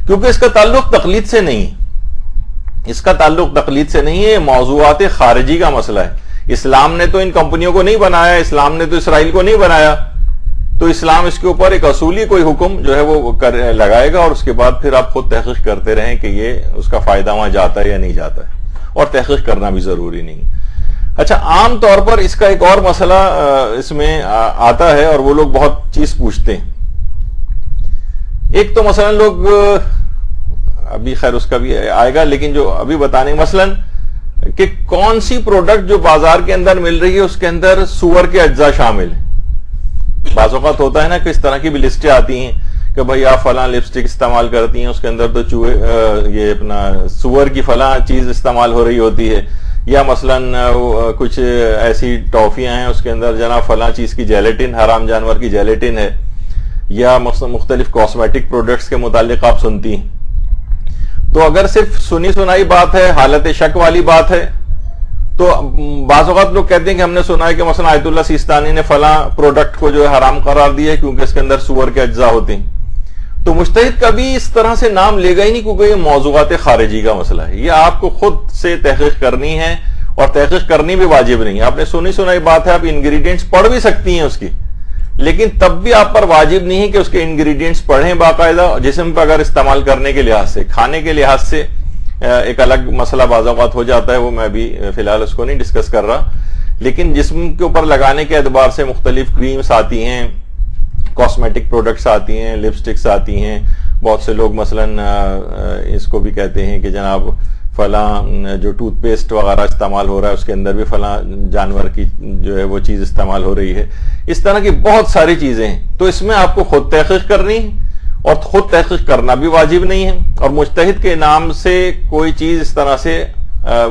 کیونکہ اس کا تعلق تقلید سے نہیں ہے، اس کا تعلق تقلید سے نہیں ہے، موضوعات خارجی کا مسئلہ ہے۔ اسلام نے تو ان کمپنیوں کو نہیں بنایا، اسلام نے تو اسرائیل کو نہیں بنایا، تو اسلام اس کے اوپر ایک اصولی کوئی حکم جو ہے وہ لگائے گا، اور اس کے بعد پھر آپ خود تحقیق کرتے رہیں کہ یہ اس کا فائدہ وہاں جاتا ہے یا نہیں جاتا ہے، اور تحقیق کرنا بھی ضروری نہیں۔ اچھا، عام طور پر اس کا ایک اور مسئلہ اس میں آتا ہے، اور وہ لوگ بہت چیز پوچھتے ہیں۔ ایک تو مثلا لوگ ابھی خیر اس کا بھی آئے گا، لیکن جو ابھی بتانے مثلا کہ کون سی پروڈکٹ جو بازار کے اندر مل رہی ہے اس کے اندر سور کے اجزاء شامل ہیں۔ بعض اوقات ہوتا ہے نا کہ اس طرح کی بھی لسٹیں آتی ہیں کہ بھائی آپ فلاں لپسٹک استعمال کرتی ہیں، اس کے اندر تو یہ اپنا سور کی فلاں چیز استعمال ہو رہی ہوتی ہے، یا مثلا کچھ ایسی ٹافیاں ہیں اس کے اندر جناب فلاں چیز کی جیلیٹن، حرام جانور کی جیلیٹن ہے، یا مختلف کاسمیٹک پروڈکٹس کے متعلق آپ سنتی ہیں۔ تو اگر صرف سنی سنائی بات ہے، حالت شک والی بات ہے، تو بعض اوقات لوگ کہتے ہیں کہ ہم نے سنا ہے کہ مثلا آیت اللہ سیستانی نے فلاں پروڈکٹ کو جو ہے حرام قرار دیا ہے کیونکہ اس کے اندر سور کے اجزاء ہوتے ہیں، تو مجتہد کبھی اس طرح سے نام لے گا ہی نہیں، کیونکہ یہ موضوعات خارجی کا مسئلہ ہے، یہ آپ کو خود سے تحقیق کرنی ہے، اور تحقیق کرنی بھی واجب نہیں ہے۔ آپ نے سنی سنائی بات ہے، آپ انگریڈینٹس پڑھ بھی سکتی ہیں اس کی، لیکن تب بھی آپ پر واجب نہیں ہے کہ اس کے انگریڈینٹس پڑھیں باقاعدہ، جسم پر اگر استعمال کرنے کے لحاظ سے، کھانے کے لحاظ سے ایک الگ مسئلہ بعض اوقات ہو جاتا ہے، وہ میں بھی فی الحال اس کو نہیں ڈسکس کر رہا، لیکن جسم کے اوپر لگانے کے اعتبار سے مختلف کریمز آتی ہیں، کاسمیٹک پروڈکٹس آتی ہیں، لپسٹکس آتی ہیں، بہت سے لوگ مثلا اس کو بھی کہتے ہیں کہ جناب فلاں جو ٹوتھ پیسٹ وغیرہ استعمال ہو رہا ہے اس کے اندر بھی فلاں جانور کی جو ہے وہ چیز استعمال ہو رہی ہے، اس طرح کی بہت ساری چیزیں ہیں۔ تو اس میں آپ کو خود تحقیق کرنی ہے، اور خود تحقیق کرنا بھی واجب نہیں ہے، اور مجتہد کے نام سے کوئی چیز اس طرح سے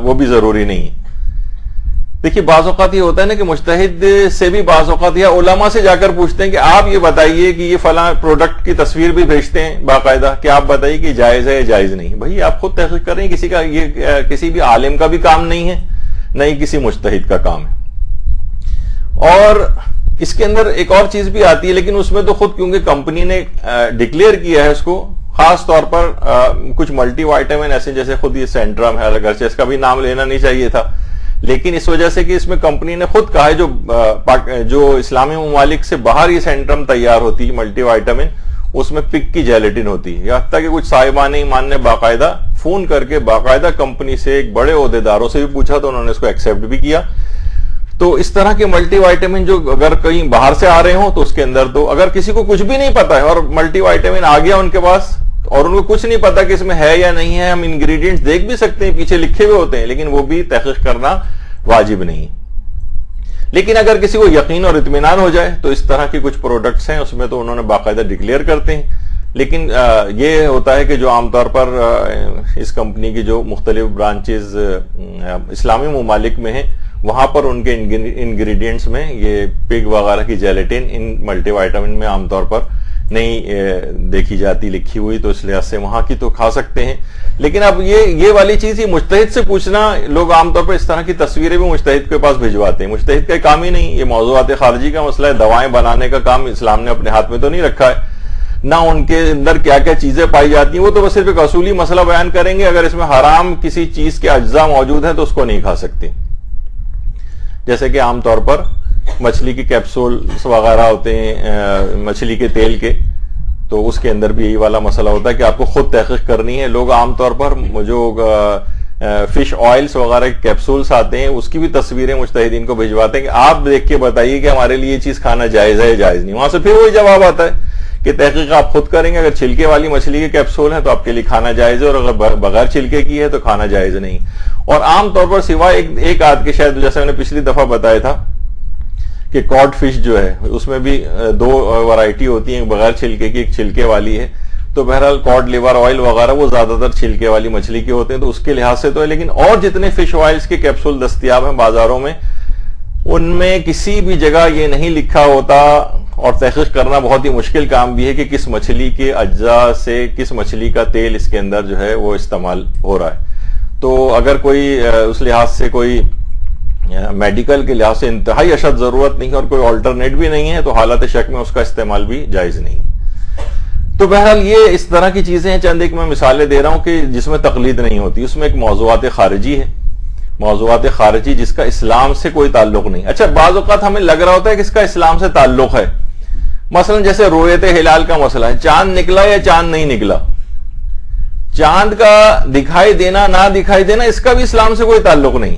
وہ بھی ضروری نہیں ہے۔ دیکھیے بعض اوقات یہ ہوتا ہے نا کہ مجتہد سے بھی بعض اوقات یا علماء سے جا کر پوچھتے ہیں کہ آپ یہ بتائیے کہ یہ فلاں پروڈکٹ کی تصویر بھی بھیجتے ہیں باقاعدہ کہ آپ بتائیے کہ جائز ہے یا جائز نہیں. بھائی آپ خود تحقیق کر رہے ہیں, کسی کا یہ کسی بھی عالم کا بھی کام نہیں ہے, نہ ہی کسی مجتہد کا کام ہے. اور اس کے اندر ایک اور چیز بھی آتی ہے, لیکن اس میں تو خود کیونکہ کمپنی نے ڈکلیئر کیا ہے اس کو, خاص طور پر کچھ ملٹی وائٹامن ایسے جیسے خود یہ سینٹرم ہے, اگرچہ اس کا بھی نام لینا نہیں چاہیے تھا, لیکن اس وجہ سے کہ اس میں کمپنی نے خود کہا ہے جو اسلامی ممالک سے باہر یہ سینٹرم تیار ہوتی ہے ملٹی وائٹامن, اس میں پک کی جیلیٹن ہوتی ہے. یہاں تک کہ کچھ صاحبان ایمان نے باقاعدہ فون کر کے باقاعدہ کمپنی سے ایک بڑے عہدیداروں سے بھی پوچھا تو انہوں نے اس کو ایکسیپٹ بھی کیا. تو اس طرح کے ملٹی وائٹامن جو اگر کہیں باہر سے آ رہے ہوں تو اس کے اندر تو اگر کسی کو کچھ بھی نہیں پتا ہے اور ملٹی وائٹامن آ گیا ان کے پاس اور ان کو کچھ نہیں پتا کہ اس میں ہے یا نہیں ہے, ہم انگریڈینٹس دیکھ بھی سکتے ہیں, پیچھے لکھے ہوئے ہوتے ہیں, لیکن وہ بھی تحقیق کرنا واجب نہیں. لیکن اگر کسی کو یقین اور اطمینان ہو جائے تو اس طرح کے کچھ پروڈکٹس ہیں اس میں تو انہوں نے باقاعدہ ڈکلیئر کرتے ہیں. لیکن یہ ہوتا ہے کہ جو عام طور پر اس کمپنی کی جو مختلف برانچز اسلامی ممالک میں ہیں وہاں پر ان کے انگریڈینٹس میں یہ پگ وغیرہ کی جیلیٹن ان ملٹی وائٹامن میں عام طور پر نہیں دیکھی جاتی لکھی ہوئی, تو اس لحاظ سے وہاں کی تو کھا سکتے ہیں. لیکن اب یہ والی چیز یہ مجتہد سے پوچھنا, لوگ عام طور پر اس طرح کی تصویریں بھی مجتہد کے پاس بھجواتے ہیں. مجتہد کا کام ہی نہیں, یہ موضوعات خارجی کا مسئلہ ہے, دوائیں بنانے کا کام اسلام نے اپنے ہاتھ میں تو نہیں رکھا ہے, نہ ان کے اندر کیا کیا چیزیں پائی جاتی ہیں, وہ تو بس صرف ایک اصولی مسئلہ بیان کریں گے. اگر اس میں حرام کسی چیز کے اجزاء موجود ہیں تو اس کو نہیں کھا سکتے. جیسے کہ عام طور پر مچھلی کے کیپسولز وغیرہ ہوتے ہیں مچھلی کے تیل کے, تو اس کے اندر بھی یہی والا مسئلہ ہوتا ہے کہ آپ کو خود تحقیق کرنی ہے. لوگ عام طور پر جو فش آئلز وغیرہ کے کیپسولز آتے ہیں اس کی بھی تصویریں مجتہدین کو بھجواتے ہیں کہ آپ دیکھ کے بتائیے کہ ہمارے لیے یہ چیز کھانا جائز ہے یا جائز نہیں. وہاں سے پھر وہی جواب آتا ہے کہ تحقیق آپ خود کریں گے, اگر چھلکے والی مچھلی کے کیپسول ہیں تو آپ کے لیے کھانا جائز ہے, اور اگر بغیر چھلکے کی ہے تو کھانا جائز نہیں. اور عام طور پر سوائے ایک آدھ کے, شاید جیسے میں نے پچھلی دفعہ بتایا تھا کہ کاڈ فش جو ہے اس میں بھی دو ورائٹی ہوتی ہیں, بغیر چھلکے کی, ایک چھلکے والی ہے. تو بہرحال کاڈ لیور آئل وغیرہ وہ زیادہ تر چھلکے والی مچھلی کے ہوتے ہیں, تو اس کے لحاظ سے تو ہے. لیکن اور جتنے فش آئلز کے کیپسول دستیاب ہیں بازاروں میں, ان میں کسی بھی جگہ یہ نہیں لکھا ہوتا, اور تحقیق کرنا بہت ہی مشکل کام بھی ہے کہ کس مچھلی کے اجزاء سے کس مچھلی کا تیل اس کے اندر جو ہے وہ استعمال ہو رہا ہے. تو اگر کوئی اس لحاظ سے کوئی میڈیکل کے لحاظ سے انتہائی اشد ضرورت نہیں اور کوئی آلٹرنیٹ بھی نہیں ہے تو حالت شک میں اس کا استعمال بھی جائز نہیں. تو بہرحال یہ اس طرح کی چیزیں ہیں, چند ایک میں مثالیں دے رہا ہوں کہ جس میں تقلید نہیں ہوتی. اس میں ایک موضوعات خارجی ہے, موضوعات خارجی جس کا اسلام سے کوئی تعلق نہیں. اچھا بعض اوقات ہمیں لگ رہا ہوتا ہے کہ اس کا اسلام سے تعلق ہے, مثلا جیسے رویت ہلال کا مسئلہ ہے, چاند نکلا یا چاند نہیں نکلا, چاند کا دکھائی دینا نہ دکھائی دینا اس کا بھی اسلام سے کوئی تعلق نہیں.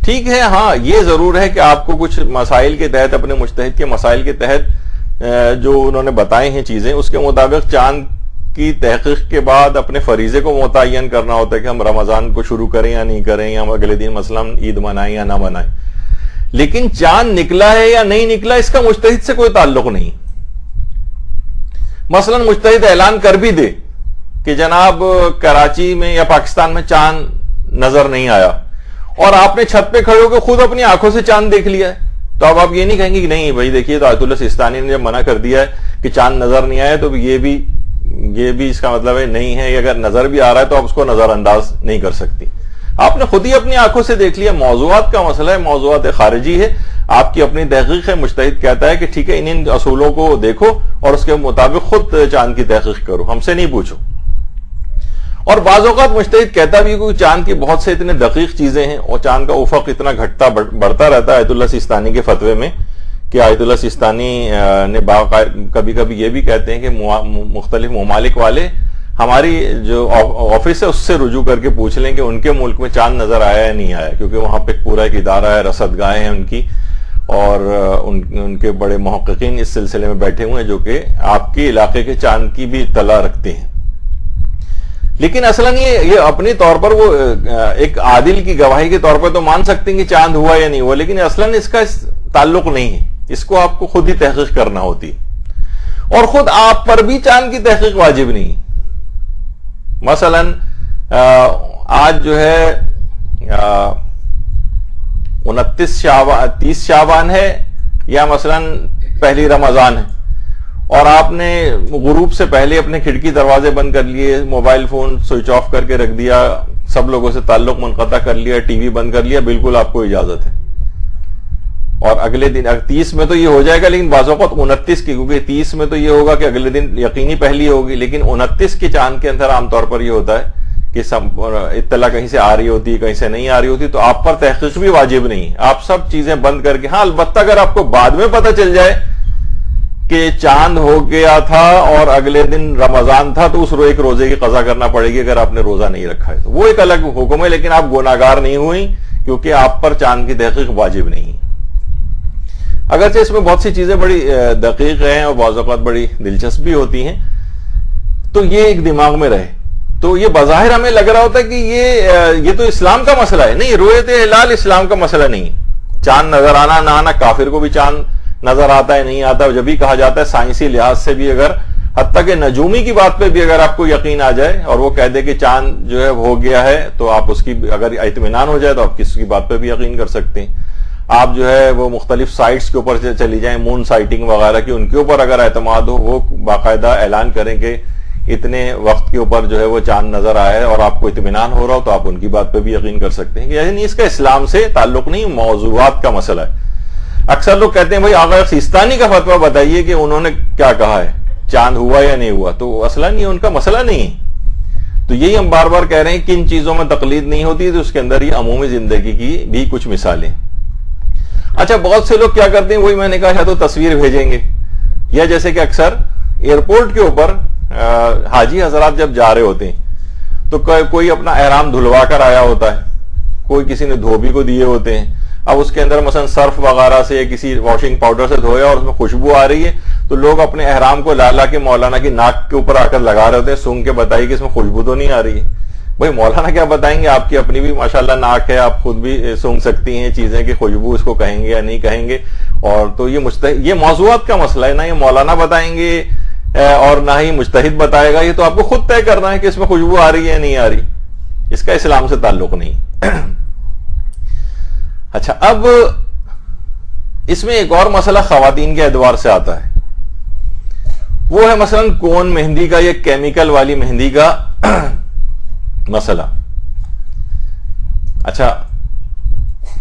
ٹھیک ہے, ہاں یہ ضرور ہے کہ آپ کو کچھ مسائل کے تحت, اپنے مجتہد کے مسائل کے تحت جو انہوں نے بتائے ہیں چیزیں, اس کے مطابق چاند کی تحقیق کے بعد اپنے فریضے کو متعین کرنا ہوتا ہے کہ ہم رمضان کو شروع کریں یا نہیں کریں, یا ہم اگلے دن مثلا عید منائیں یا نہ منائیں. لیکن چاند نکلا ہے یا نہیں نکلا اس کا مجتہد سے کوئی تعلق نہیں. مثلا مجتہد اعلان کر بھی دے کہ جناب کراچی میں یا پاکستان میں چاند نظر نہیں آیا, اور آپ نے چھت پہ کھڑے ہو کے خود اپنی آنکھوں سے چاند دیکھ لیا ہے, تو اب آپ یہ نہیں کہیں گے کہ نہیں بھائی دیکھیے تو آیت اللہ سیستانی نے جب منع کر دیا ہے کہ چاند نظر نہیں آیا تو یہ بھی اس کا مطلب ہے نہیں ہے, اگر نظر بھی آ رہا ہے تو آپ اس کو نظر انداز نہیں کر سکتی. آپ نے خود ہی اپنی آنکھوں سے دیکھ لیا. موضوعات کا مسئلہ ہے, موضوعات خارجی ہے, آپ کی اپنی تحقیق ہے. مجتہد کہتا ہے کہ ٹھیک ہے ان اصولوں کو دیکھو اور اس کے مطابق خود چاند کی تحقیق کرو, ہم سے نہیں پوچھو. اور بعض اوقات مجتہد کہتا بھی کہ چاند کی بہت سے اتنے دقیق چیزیں ہیں اور چاند کا افق اتنا گھٹتا بڑھتا رہتا ہے آیت اللہ سیستانی کے فتوے میں, کہ آیت اللہ سیستانی نے کبھی کبھی یہ بھی کہتے ہیں کہ مختلف ممالک والے ہماری جو آفس ہے اس سے رجوع کر کے پوچھ لیں کہ ان کے ملک میں چاند نظر آیا یا نہیں آیا, کیونکہ وہاں پہ پورا ایک ادارہ ہے, رصد گاہیں ہیں ان کی, اور ان کے بڑے محققین اس سلسلے میں بیٹھے ہوئے ہیں جو کہ آپ کے علاقے کے چاند کی بھی اطلاع رکھتے ہیں. لیکن اصلاً یہ اپنی طور پر وہ ایک عادل کی گواہی کے طور پر تو مان سکتے ہیں کہ چاند ہوا یا نہیں ہوا, لیکن اصلاً اس کا تعلق نہیں ہے, اس کو آپ کو خود ہی تحقیق کرنا ہوتی. اور خود آپ پر بھی چاند کی تحقیق واجب نہیں. مثلا آج جو ہے 30 شعبان ہے یا مثلا پہلی رمضان ہے اور آپ نے غروب سے پہلے اپنے کھڑکی دروازے بند کر لیے, موبائل فون سوئچ آف کر کے رکھ دیا, سب لوگوں سے تعلق منقطع کر لیا, ٹی وی بند کر لیا, بالکل آپ کو اجازت ہے. اور اگلے دن 30 میں تو یہ ہو جائے گا, لیکن بعض اوقات 29 کی, کیونکہ 30 میں تو یہ ہوگا کہ اگلے دن یقینی پہلی ہوگی, لیکن 29 کے چاند کے اندر عام طور پر یہ ہوتا ہے کہ اطلاع کہیں سے آ رہی ہوتی ہے, کہیں سے نہیں آ رہی ہوتی, تو آپ پر تحقیق بھی واجب نہیں ہے. آپ سب چیزیں بند کر کے, ہاں البتہ اگر آپ کو بعد میں پتہ چل جائے کہ چاند ہو گیا تھا اور اگلے دن رمضان تھا, تو اس ایک روزے کی قضا کرنا پڑے گی اگر آپ نے روزہ نہیں رکھا ہے, تو وہ ایک الگ حکم ہے, لیکن آپ گناہگار نہیں ہوئی کیونکہ آپ پر چاند کی تحقیق واجب نہیں. اگرچہ اس میں بہت سی چیزیں بڑی دقیق ہیں اور بعض اوقات بڑی دلچسپ بھی ہوتی ہیں, تو یہ ایک دماغ میں رہے. تو یہ بظاہر ہمیں لگ رہا ہوتا ہے کہ یہ تو اسلام کا مسئلہ ہے. نہیں, رؤیت ہلال اسلام کا مسئلہ نہیں ہے. چاند نظر آنا نہ آنا, کافر کو بھی چاند نظر آتا ہے نہیں آتا, جب بھی کہا جاتا ہے سائنسی لحاظ سے بھی, اگر حتیٰ کہ نجومی کی بات پہ بھی اگر آپ کو یقین آ جائے اور وہ کہہ دے کہ چاند جو ہے ہو گیا ہے, تو آپ اس کی اگر اطمینان ہو جائے تو آپ کس کی بات پہ بھی یقین کر سکتے ہیں. آپ جو ہے وہ مختلف سائٹس کے اوپر چلی جائیں, مون سائٹنگ وغیرہ کی, ان کے اوپر اگر اعتماد ہو, وہ باقاعدہ اعلان کریں کہ اتنے وقت کے اوپر جو ہے وہ چاند نظر آیا ہے اور آپ کو اطمینان ہو رہا ہو, تو آپ ان کی بات پہ بھی یقین کر سکتے ہیں. یعنی اس کا اسلام سے تعلق نہیں, موضوعات کا مسئلہ ہے. اکثر لوگ کہتے ہیں بھائی آغا سیستانی کا فتویٰ بتائیے کہ انہوں نے کیا کہا ہے, چاند ہوا یا نہیں ہوا, تو اصلا نہیں, ان کا مسئلہ نہیں ہے. تو یہی ہم بار بار کہہ رہے ہیں کہ ان چیزوں میں تقلید نہیں ہوتی, تو اس کے اندر یہ عمومی زندگی کی بھی کچھ مثالیں. اچھا, بہت سے لوگ کیا کرتے ہیں, وہی میں نے کہا, یا تو تصویر بھیجیں گے, یا جیسے کہ اکثر ایئرپورٹ کے اوپر حاجی حضرات جب جا رہے ہوتے ہیں تو کوئی اپنا احرام دھلوا کر آیا ہوتا ہے, کوئی کسی نے دھوبی کو دیے ہوتے ہیں. اب اس کے اندر مثلا سرف وغیرہ سے یا کسی واشنگ پاؤڈر سے دھویا اور اس میں خوشبو آ رہی ہے, تو لوگ اپنے احرام کو لا کے مولانا کی ناک کے اوپر آ کر لگا رہے ہوتے ہیں, سونگ کے بتائیے کہ اس میں خوشبو تو نہیں آ رہی ہے. بھائی مولانا کیا بتائیں گے, آپ کی اپنی بھی ماشاءاللہ ناک ہے, آپ خود بھی سونگ سکتی ہیں چیزیں کہ خوشبو اس کو کہیں گے یا نہیں کہیں گے. اور تو یہ موضوعات کا مسئلہ ہے, نہ یہ مولانا بتائیں گے اور نہ ہی مجتہد بتائے گا, یہ تو آپ کو خود طے کرنا ہے کہ اس میں خوشبو آ رہی ہے یا نہیں آ رہی. اس کا اسلام سے تعلق نہیں. اچھا, اب اس میں ایک اور مسئلہ خواتین کے اعتبار سے آتا ہے, وہ ہے مثلا کون مہندی کا یا کیمیکل والی مہندی کا مسئلہ. اچھا,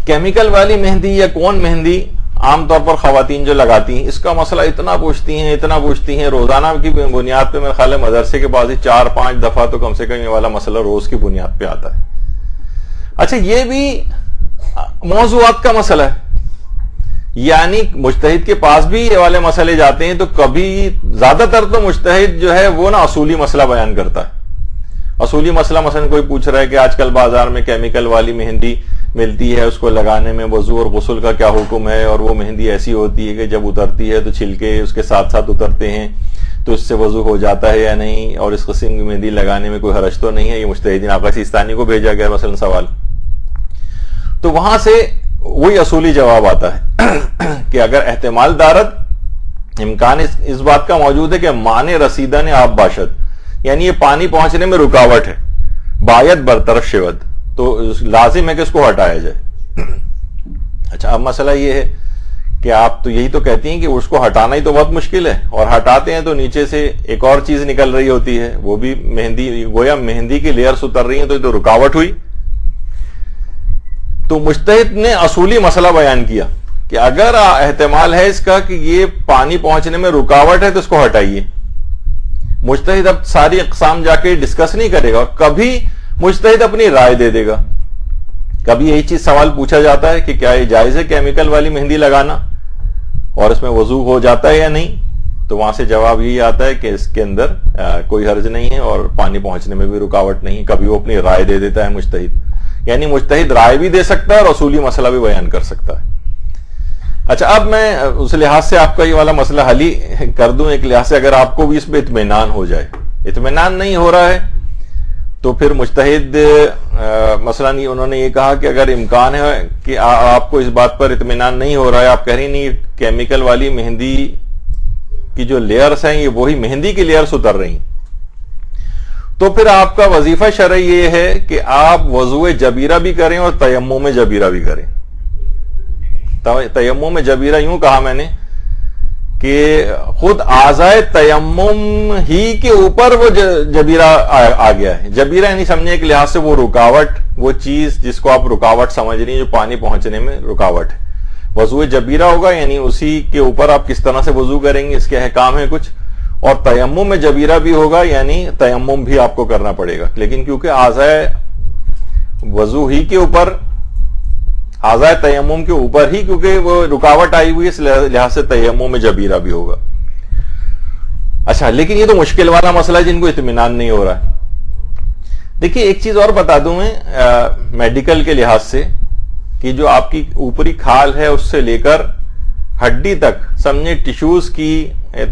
کیمیکل والی مہندی یا کون مہندی عام طور پر خواتین جو لگاتی ہیں, اس کا مسئلہ اتنا پوچھتی ہیں روزانہ کی بنیاد پہ. میرے خیال ہے مدرسے کے بعد 4-5 دفعہ تو کم سے کم یہ والا مسئلہ روز کی بنیاد پہ آتا ہے. اچھا, یہ بھی موضوعات کا مسئلہ ہے, یعنی مجتہد کے پاس بھی یہ والے مسئلے جاتے ہیں, تو کبھی زیادہ تر تو مجتہد جو ہے وہ نا اصولی مسئلہ بیان کرتا ہے. اصولی مسئلہ مثلا کوئی پوچھ رہا ہے کہ آج کل بازار میں کیمیکل والی مہندی ملتی ہے, اس کو لگانے میں وضو اور غسل کا کیا حکم ہے, اور وہ مہندی ایسی ہوتی ہے کہ جب اترتی ہے تو چھلکے اس کے ساتھ ساتھ اترتے ہیں, تو اس سے وضو ہو جاتا ہے یا نہیں, اور اس قسم کی مہندی لگانے میں کوئی حرج تو نہیں ہے. یہ مجتہدین آقا سیستانی کو بھیجا گیا مثلا سوال, تو وہاں سے وہی اصولی جواب آتا ہے کہ اگر احتمال دارد امکان اس بات کا موجود ہے کہ مان رسیدہ نے آپ باشد, یعنی یہ پانی پہنچنے میں رکاوٹ ہے, باید برطرف شود, تو لازم ہے کہ اس کو ہٹایا جائے. اچھا, اب مسئلہ یہ ہے کہ آپ تو یہی تو کہتی ہیں کہ اس کو ہٹانا ہی تو بہت مشکل ہے, اور ہٹاتے ہیں تو نیچے سے ایک اور چیز نکل رہی ہوتی ہے, وہ بھی مہندی, گویا مہندی کی لیئرز اتر رہی ہیں, تو یہ تو رکاوٹ ہوئی. تو مجتہد نے اصولی مسئلہ بیان کیا کہ اگر احتمال ہے اس کا کہ یہ پانی پہنچنے میں رکاوٹ ہے تو اس کو ہٹائیے. مجتہد اب ساری اقسام جا کے ڈسکس نہیں کرے گا, اور کبھی مجتہد اپنی رائے دے دے گا. کبھی یہی چیز سوال پوچھا جاتا ہے کہ کیا یہ جائز ہے کیمیکل والی مہندی لگانا, اور اس میں وضو ہو جاتا ہے یا نہیں, تو وہاں سے جواب یہی آتا ہے کہ اس کے اندر کوئی حرج نہیں ہے اور پانی پہنچنے میں بھی رکاوٹ نہیں. کبھی وہ اپنی رائے دے دیتا ہے مجتہد, یعنی مجتہد رائے بھی دے سکتا ہے اور اصولی مسئلہ بھی بیان کر سکتا ہے. اچھا, اب میں اس لحاظ سے آپ کا یہ والا مسئلہ حل ہی کر دوں, ایک لحاظ سے اگر آپ کو بھی اس پہ اطمینان ہو جائے. اطمینان نہیں ہو رہا ہے تو پھر مجتہد مثلا انہوں نے یہ کہا کہ اگر امکان ہے کہ آپ کو اس بات پر اطمینان نہیں ہو رہا ہے, آپ کہہ رہی نہیں کیمیکل والی مہندی کی جو لیئرز ہیں یہ وہی مہندی کی لیئرز اتر رہی ہیں, تو پھر آپ کا وظیفہ شرعی یہ ہے کہ آپ وضوء جبیرہ بھی کریں اور تیمم جبیرہ بھی کریں. تیمم جبیرہ یوں کہا میں نے کہ خود اعضائے تیمم ہی کے اوپر وہ جبیرہ آ گیا ہے. جبیرہ یعنی سمجھے ایک لحاظ سے وہ رکاوٹ, وہ چیز جس کو آپ رکاوٹ سمجھ رہی ہیں, جو پانی پہنچنے میں رکاوٹ ہے. وضو جبیرہ ہوگا یعنی اسی کے اوپر آپ کس طرح سے وضو کریں گے, اس کے احکام ہیں کچھ. اور تیمم میں جبیرہ بھی ہوگا یعنی تیمم بھی آپ کو کرنا پڑے گا, لیکن کیونکہ اعضائے وضو ہی کے اوپر, اعضائے تیمم کے اوپر ہی کیونکہ وہ رکاوٹ آئی ہوئی ہے, اس لحاظ سے تیمم میں جبیرہ بھی ہوگا. اچھا, لیکن یہ تو مشکل والا مسئلہ ہے جن کو اطمینان نہیں ہو رہا ہے. دیکھیے ایک چیز اور بتا دوں میں میڈیکل کے لحاظ سے, کہ جو آپ کی اوپری کھال ہے اس سے لے کر ہڈی تک سمجھے ٹیشوز کی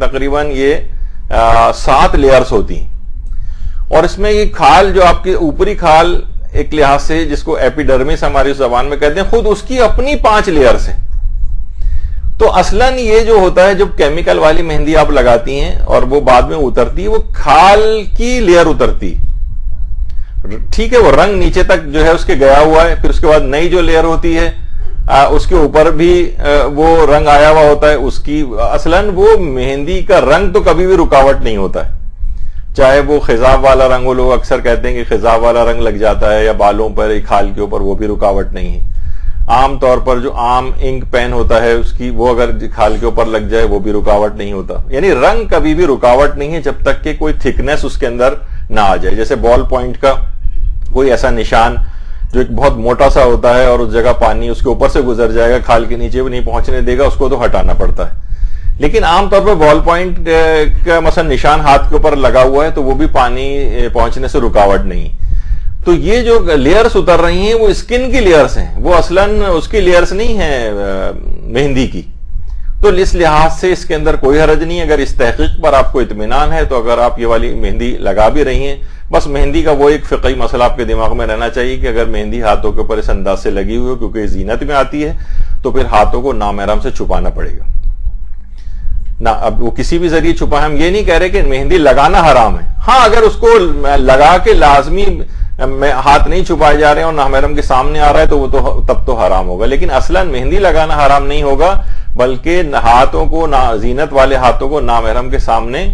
تقریباً یہ 7 لیئرز ہوتی ہیں. اور اس میں یہ کھال جو آپ کی اوپری کھال ایک لحاظ سے جس کو ایپیڈرمس ہماری زبان میں کہتے ہیں, خود اس کی اپنی 5 لیئرز ہیں. تو اصلاً یہ جو ہوتا ہے جب کیمیکل والی مہندی آپ لگاتی ہیں اور وہ بعد میں اترتی ہے, وہ کھال کی لیئر اترتی, ٹھیک ہے, وہ رنگ نیچے تک جو ہے اس کے گیا ہوا ہے. پھر اس کے بعد نئی جو لیئر ہوتی ہے اس کے اوپر بھی وہ رنگ آیا ہوا ہوتا ہے اس کی. اصلاً وہ مہندی کا رنگ تو کبھی بھی رکاوٹ نہیں ہوتا ہے, چاہے وہ خضاب والا رنگ ہو. لوگ اکثر کہتے ہیں کہ خضاب والا رنگ لگ جاتا ہے یا بالوں پر یا کھال کے اوپر, وہ بھی رکاوٹ نہیں ہے. عام طور پر جو عام انک پین ہوتا ہے اس کی, وہ اگر کھال کے اوپر لگ جائے وہ بھی رکاوٹ نہیں ہوتا. یعنی رنگ کبھی بھی رکاوٹ نہیں ہے جب تک کہ کوئی تھکنس اس کے اندر نہ آ جائے. جیسے بال پوائنٹ کا کوئی ایسا نشان جو ایک بہت موٹا سا ہوتا ہے اور اس جگہ پانی اس کے اوپر سے گزر جائے گا, کھال کے نیچے بھی نہیں پہنچنے دے گا, اس کو تو ہٹانا پڑتا ہے. لیکن عام طور پر بال پوائنٹ کا مثلا نشان ہاتھ کے اوپر لگا ہوا ہے تو وہ بھی پانی پہنچنے سے رکاوٹ نہیں. تو یہ جو لیئرز اتر رہی ہیں وہ اسکن کی لیئرز ہیں, وہ اصلاً اس کی لیئرز نہیں ہیں مہندی کی. تو اس لحاظ سے اس کے اندر کوئی حرج نہیں. اگر اس تحقیق پر آپ کو اطمینان ہے تو اگر آپ یہ والی مہندی لگا بھی رہی ہیں, بس مہندی کا وہ ایک فقہی مسئلہ آپ کے دماغ میں رہنا چاہیے کہ اگر مہندی ہاتھوں کے اوپر اس انداز سے لگی ہوئی ہو کیونکہ یہ زینت میں آتی ہے تو پھر ہاتھوں کو نامحرم سے چھپانا پڑے گا. نہ اب وہ کسی بھی ذریعے چھپا, ہم یہ نہیں کہہ رہے کہ مہندی لگانا حرام ہے. ہاں اگر اس کو لگا کے لازمی ہاتھ نہیں چھپائے جا رہے ہیں اور نامحرم کے سامنے آ رہا ہے تو وہ تو تب تو حرام ہوگا. لیکن اصلاً مہندی لگانا حرام نہیں ہوگا, بلکہ ہاتھوں کو زینت والے ہاتھوں کو نامحرم کے سامنے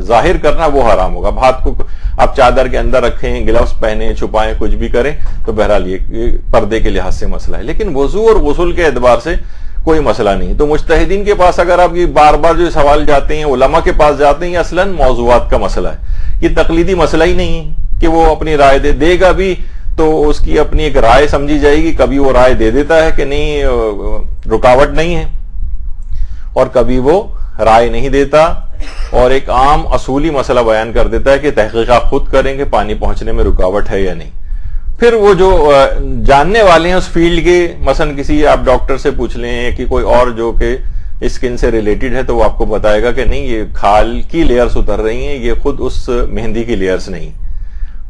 ظاہر کرنا وہ حرام ہوگا. ہاتھ کو آپ چادر کے اندر رکھیں, گلوز پہنیں, چھپائیں, کچھ بھی کریں تو بہرحال یہ پردے کے لحاظ سے مسئلہ ہے. لیکن وضو اور غسل کے اعتبار سے کوئی مسئلہ نہیں. تو مجتہدین کے پاس اگر آپ یہ بار بار جو سوال جاتے ہیں, علماء کے پاس جاتے ہیں, یہ اصلاً موضوعات کا مسئلہ ہے. یہ تقلیدی مسئلہ ہی نہیں ہے کہ وہ اپنی رائے دے گا بھی تو اس کی اپنی ایک رائے سمجھی جائے گی. کبھی وہ رائے دے دیتا ہے کہ نہیں رکاوٹ نہیں ہے, اور کبھی وہ رائے نہیں دیتا اور ایک عام اصولی مسئلہ بیان کر دیتا ہے کہ تحقیق آپ خود کریں کہ پانی پہنچنے میں رکاوٹ ہے یا نہیں. پھر وہ جو جاننے والے ہیں اس فیلڈ کے, مثلا کسی آپ ڈاکٹر سے پوچھ لیں کہ کوئی اور جو کہ اسکن سے ریلیٹڈ ہے, تو وہ آپ کو بتائے گا کہ نہیں یہ کھال کی لیئرز اتر رہی ہیں, یہ خود اس مہندی کی لیئرز نہیں.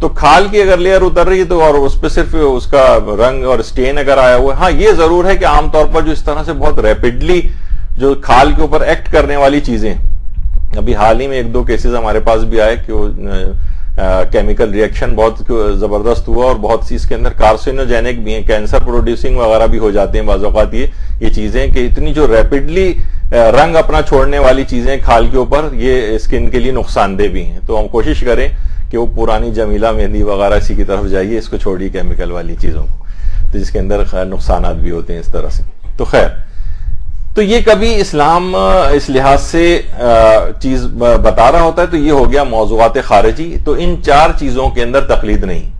تو کھال کی اگر لیئر اتر رہی ہے تو اور اس پہ صرف اس کا رنگ اور سٹین اگر آیا ہوا ہے, ہاں یہ ضرور ہے کہ عام طور پر جو اس طرح سے بہت ریپڈلی جو کھال کے اوپر ایکٹ کرنے والی چیزیں, ابھی حال ہی میں 1-2 کیسز ہمارے پاس بھی آئے کہ وہ کیمیکل ریئیکشن بہت زبردست ہوا اور بہت سی اس کے اندر کارسینوجینک بھی ہیں, کینسر پروڈیوسنگ وغیرہ بھی ہو جاتے ہیں بعض اوقات یہ چیزیں, کہ اتنی جو ریپڈلی رنگ اپنا چھوڑنے والی چیزیں کھال کے اوپر یہ اسکن کے لیے نقصان دہ بھی ہیں. تو ہم کوشش کریں کہ وہ پرانی جمیلہ مہندی وغیرہ اسی کی طرف جائیے, اس کو چھوڑیے کیمیکل والی چیزوں کو, تو جس کے اندر نقصانات بھی ہوتے ہیں اس طرح سے. تو خیر, تو یہ کبھی اسلام اس لحاظ سے چیز بتا رہا ہوتا ہے تو یہ ہو گیا موضوعات خارجی. تو ان 4 چیزوں کے اندر تقلید نہیں,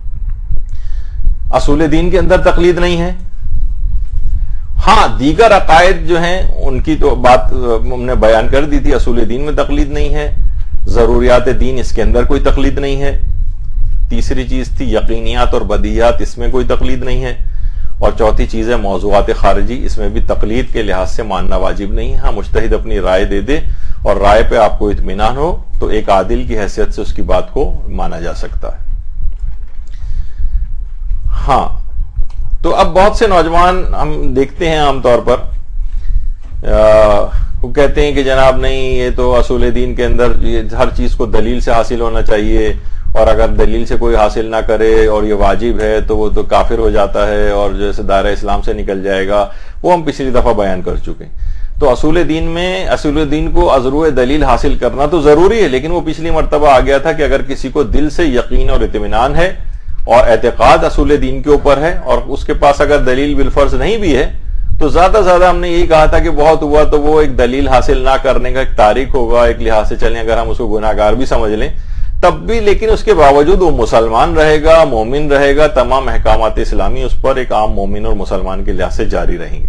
اصول دین کے اندر تقلید نہیں ہے. ہاں دیگر عقائد جو ہیں ان کی تو بات ہم نے بیان کر دی تھی, اصول دین میں تقلید نہیں ہے. ضروریات دین اس کے اندر کوئی تقلید نہیں ہے. تیسری چیز تھی یقینیات اور بدیہات, اس میں کوئی تقلید نہیں ہے. اور چوتھی چیز ہے موضوعات خارجی, اس میں بھی تقلید کے لحاظ سے ماننا واجب نہیں ہے. ہاں مجتہد اپنی رائے دے دے اور رائے پہ آپ کو اطمینان ہو تو ایک عادل کی حیثیت سے اس کی بات کو مانا جا سکتا ہے. ہاں تو اب بہت سے نوجوان ہم دیکھتے ہیں عام طور پر وہ کہتے ہیں کہ جناب نہیں یہ تو اصول دین کے اندر ہر چیز کو دلیل سے حاصل ہونا چاہیے, اور اگر دلیل سے کوئی حاصل نہ کرے اور یہ واجب ہے تو وہ تو کافر ہو جاتا ہے اور جیسے دائرہ اسلام سے نکل جائے گا، وہ ہم پچھلی دفعہ بیان کر چکے ہیں۔ تو اصول دین کو ازرو دلیل حاصل کرنا تو ضروری ہے، لیکن وہ پچھلی مرتبہ آ گیا تھا کہ اگر کسی کو دل سے یقین اور اطمینان ہے اور اعتقاد اصول دین کے اوپر ہے اور اس کے پاس اگر دلیل بالفرض نہیں بھی ہے تو زیادہ ہم نے یہی کہا تھا کہ بہت ہوا تو وہ ایک دلیل حاصل نہ کرنے کا ایک تاریخ ہوگا، ایک لحاظ سے چلیں اگر ہم اس کو گناہگار بھی سمجھ لیں تب بھی، لیکن اس کے باوجود وہ مسلمان رہے گا، مومن رہے گا، تمام احکامات اسلامی اس پر ایک عام مومن اور مسلمان کے لحاظ سے جاری رہیں گے۔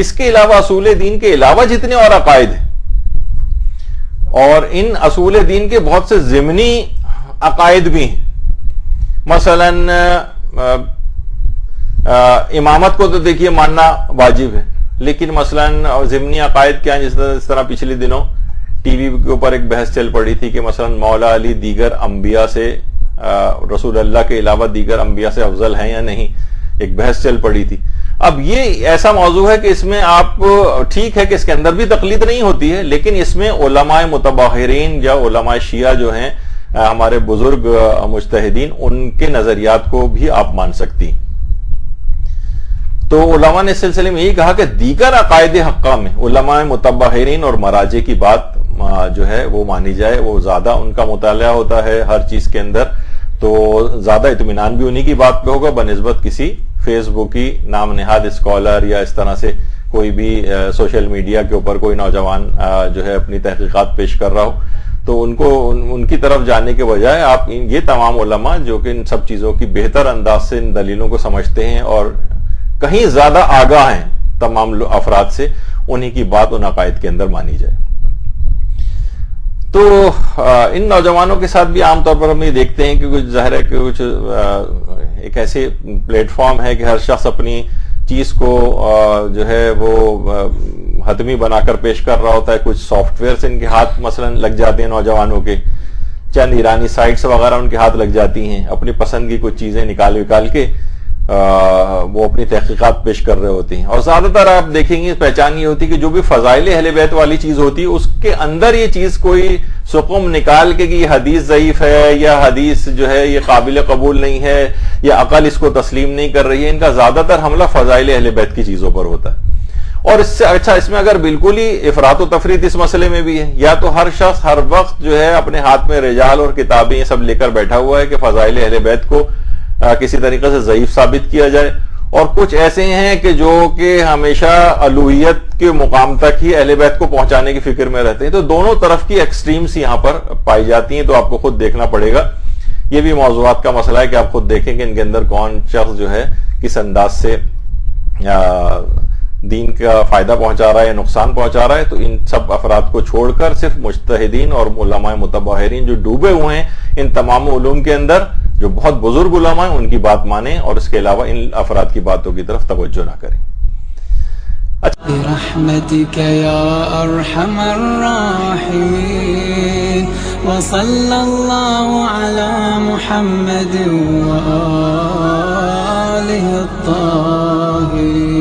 اس کے علاوہ اصول دین کے علاوہ جتنے اور عقائد ہیں، اور ان اصول دین کے بہت سے ضمنی عقائد بھی ہیں، مثلا امامت کو تو دیکھیے ماننا واجب ہے، لیکن مثلا ضمنی عقائد کیا ہیں؟ جس طرح پچھلے دنوں ٹی وی کے اوپر ایک بحث چل پڑی تھی کہ مثلا مولا علی دیگر انبیاء سے، رسول اللہ کے علاوہ دیگر انبیاء سے افضل ہیں یا نہیں، ایک بحث چل پڑی تھی۔ اب یہ ایسا موضوع ہے کہ اس میں آپ ٹھیک ہے کہ اس کے اندر بھی تقلید نہیں ہوتی ہے، لیکن اس میں علماء متباہرین یا علماء شیعہ جو ہیں ہمارے بزرگ مجتہدین، ان کے نظریات کو بھی آپ مان سکتی ہیں۔ تو علماء نے اس سلسلے میں یہی کہا کہ دیگر عقائد حقہ میں علماء متباہرین اور مراجع کی بات جو ہے وہ مانی جائے، وہ زیادہ ان کا مطالعہ ہوتا ہے ہر چیز کے اندر، تو زیادہ اطمینان بھی انہی کی بات پہ ہوگا بنسبت کسی فیس بک کی نام نہاد اسکالر یا اس طرح سے کوئی بھی سوشل میڈیا کے اوپر کوئی نوجوان جو ہے اپنی تحقیقات پیش کر رہا ہو، تو ان کی طرف جانے کے بجائے آپ یہ تمام علماء جو کہ ان سب چیزوں کی بہتر انداز سے ان دلیلوں کو سمجھتے ہیں اور کہیں زیادہ آگاہ ہیں تمام افراد سے، انہی کی بات ان عقائد کے اندر مانی جائے۔ تو ان نوجوانوں کے ساتھ بھی عام طور پر ہم یہ دیکھتے ہیں کہ کچھ ظاہر ہے کہ کچھ ایک ایسے پلیٹ فارم ہے کہ ہر شخص اپنی چیز کو جو ہے وہ حتمی بنا کر پیش کر رہا ہوتا ہے۔ کچھ سافٹ ویئرز ان کے ہاتھ مثلا لگ جاتے ہیں نوجوانوں کے، چند ایرانی سائٹس وغیرہ ان کے ہاتھ لگ جاتی ہیں، اپنی پسند کی کچھ چیزیں نکال کے وہ اپنی تحقیقات پیش کر رہے ہوتے ہیں، اور زیادہ تر آپ دیکھیں گے پہچان یہ ہوتی ہے کہ جو بھی فضائل اہل بیت والی چیز ہوتی ہے اس کے اندر یہ چیز کوئی سقم نکال کے کہ یہ حدیث ضعیف ہے یا حدیث جو ہے یہ قابل قبول نہیں ہے یا عقل اس کو تسلیم نہیں کر رہی ہے، ان کا زیادہ تر حملہ فضائل اہل بیت کی چیزوں پر ہوتا ہے۔ اور اس سے اچھا اس میں اگر بالکل ہی افراط و تفریط اس مسئلے میں بھی ہے، یا تو ہر شخص ہر وقت جو ہے اپنے ہاتھ میں رجال اور کتابیں یہ سب لے کر بیٹھا ہوا ہے کہ فضائل اہل بیت کو کسی طریقے سے ضعیف ثابت کیا جائے، اور کچھ ایسے ہیں کہ جو کہ ہمیشہ الوہیت کے مقام تک ہی اہل بیت کو پہنچانے کی فکر میں رہتے ہیں۔ تو دونوں طرف کی ایکسٹریمز یہاں پر پائی جاتی ہیں، تو آپ کو خود دیکھنا پڑے گا۔ یہ بھی موضوعات کا مسئلہ ہے کہ آپ خود دیکھیں کہ ان کے اندر کون شخص جو ہے کس انداز سے دین کا فائدہ پہنچا رہا ہے یا نقصان پہنچا رہا ہے۔ تو ان سب افراد کو چھوڑ کر صرف مجتہدین اور علماء متباہرین جو ڈوبے ہوئے ہیں ان تمام علوم کے اندر، جو بہت بزرگ علماء ہیں، ان کی بات مانیں اور اس کے علاوہ ان افراد کی باتوں کی طرف توجہ نہ کریں۔ برحمتك يا ارحم الراحمين وصلى الله على محمد وآله الطاهرين۔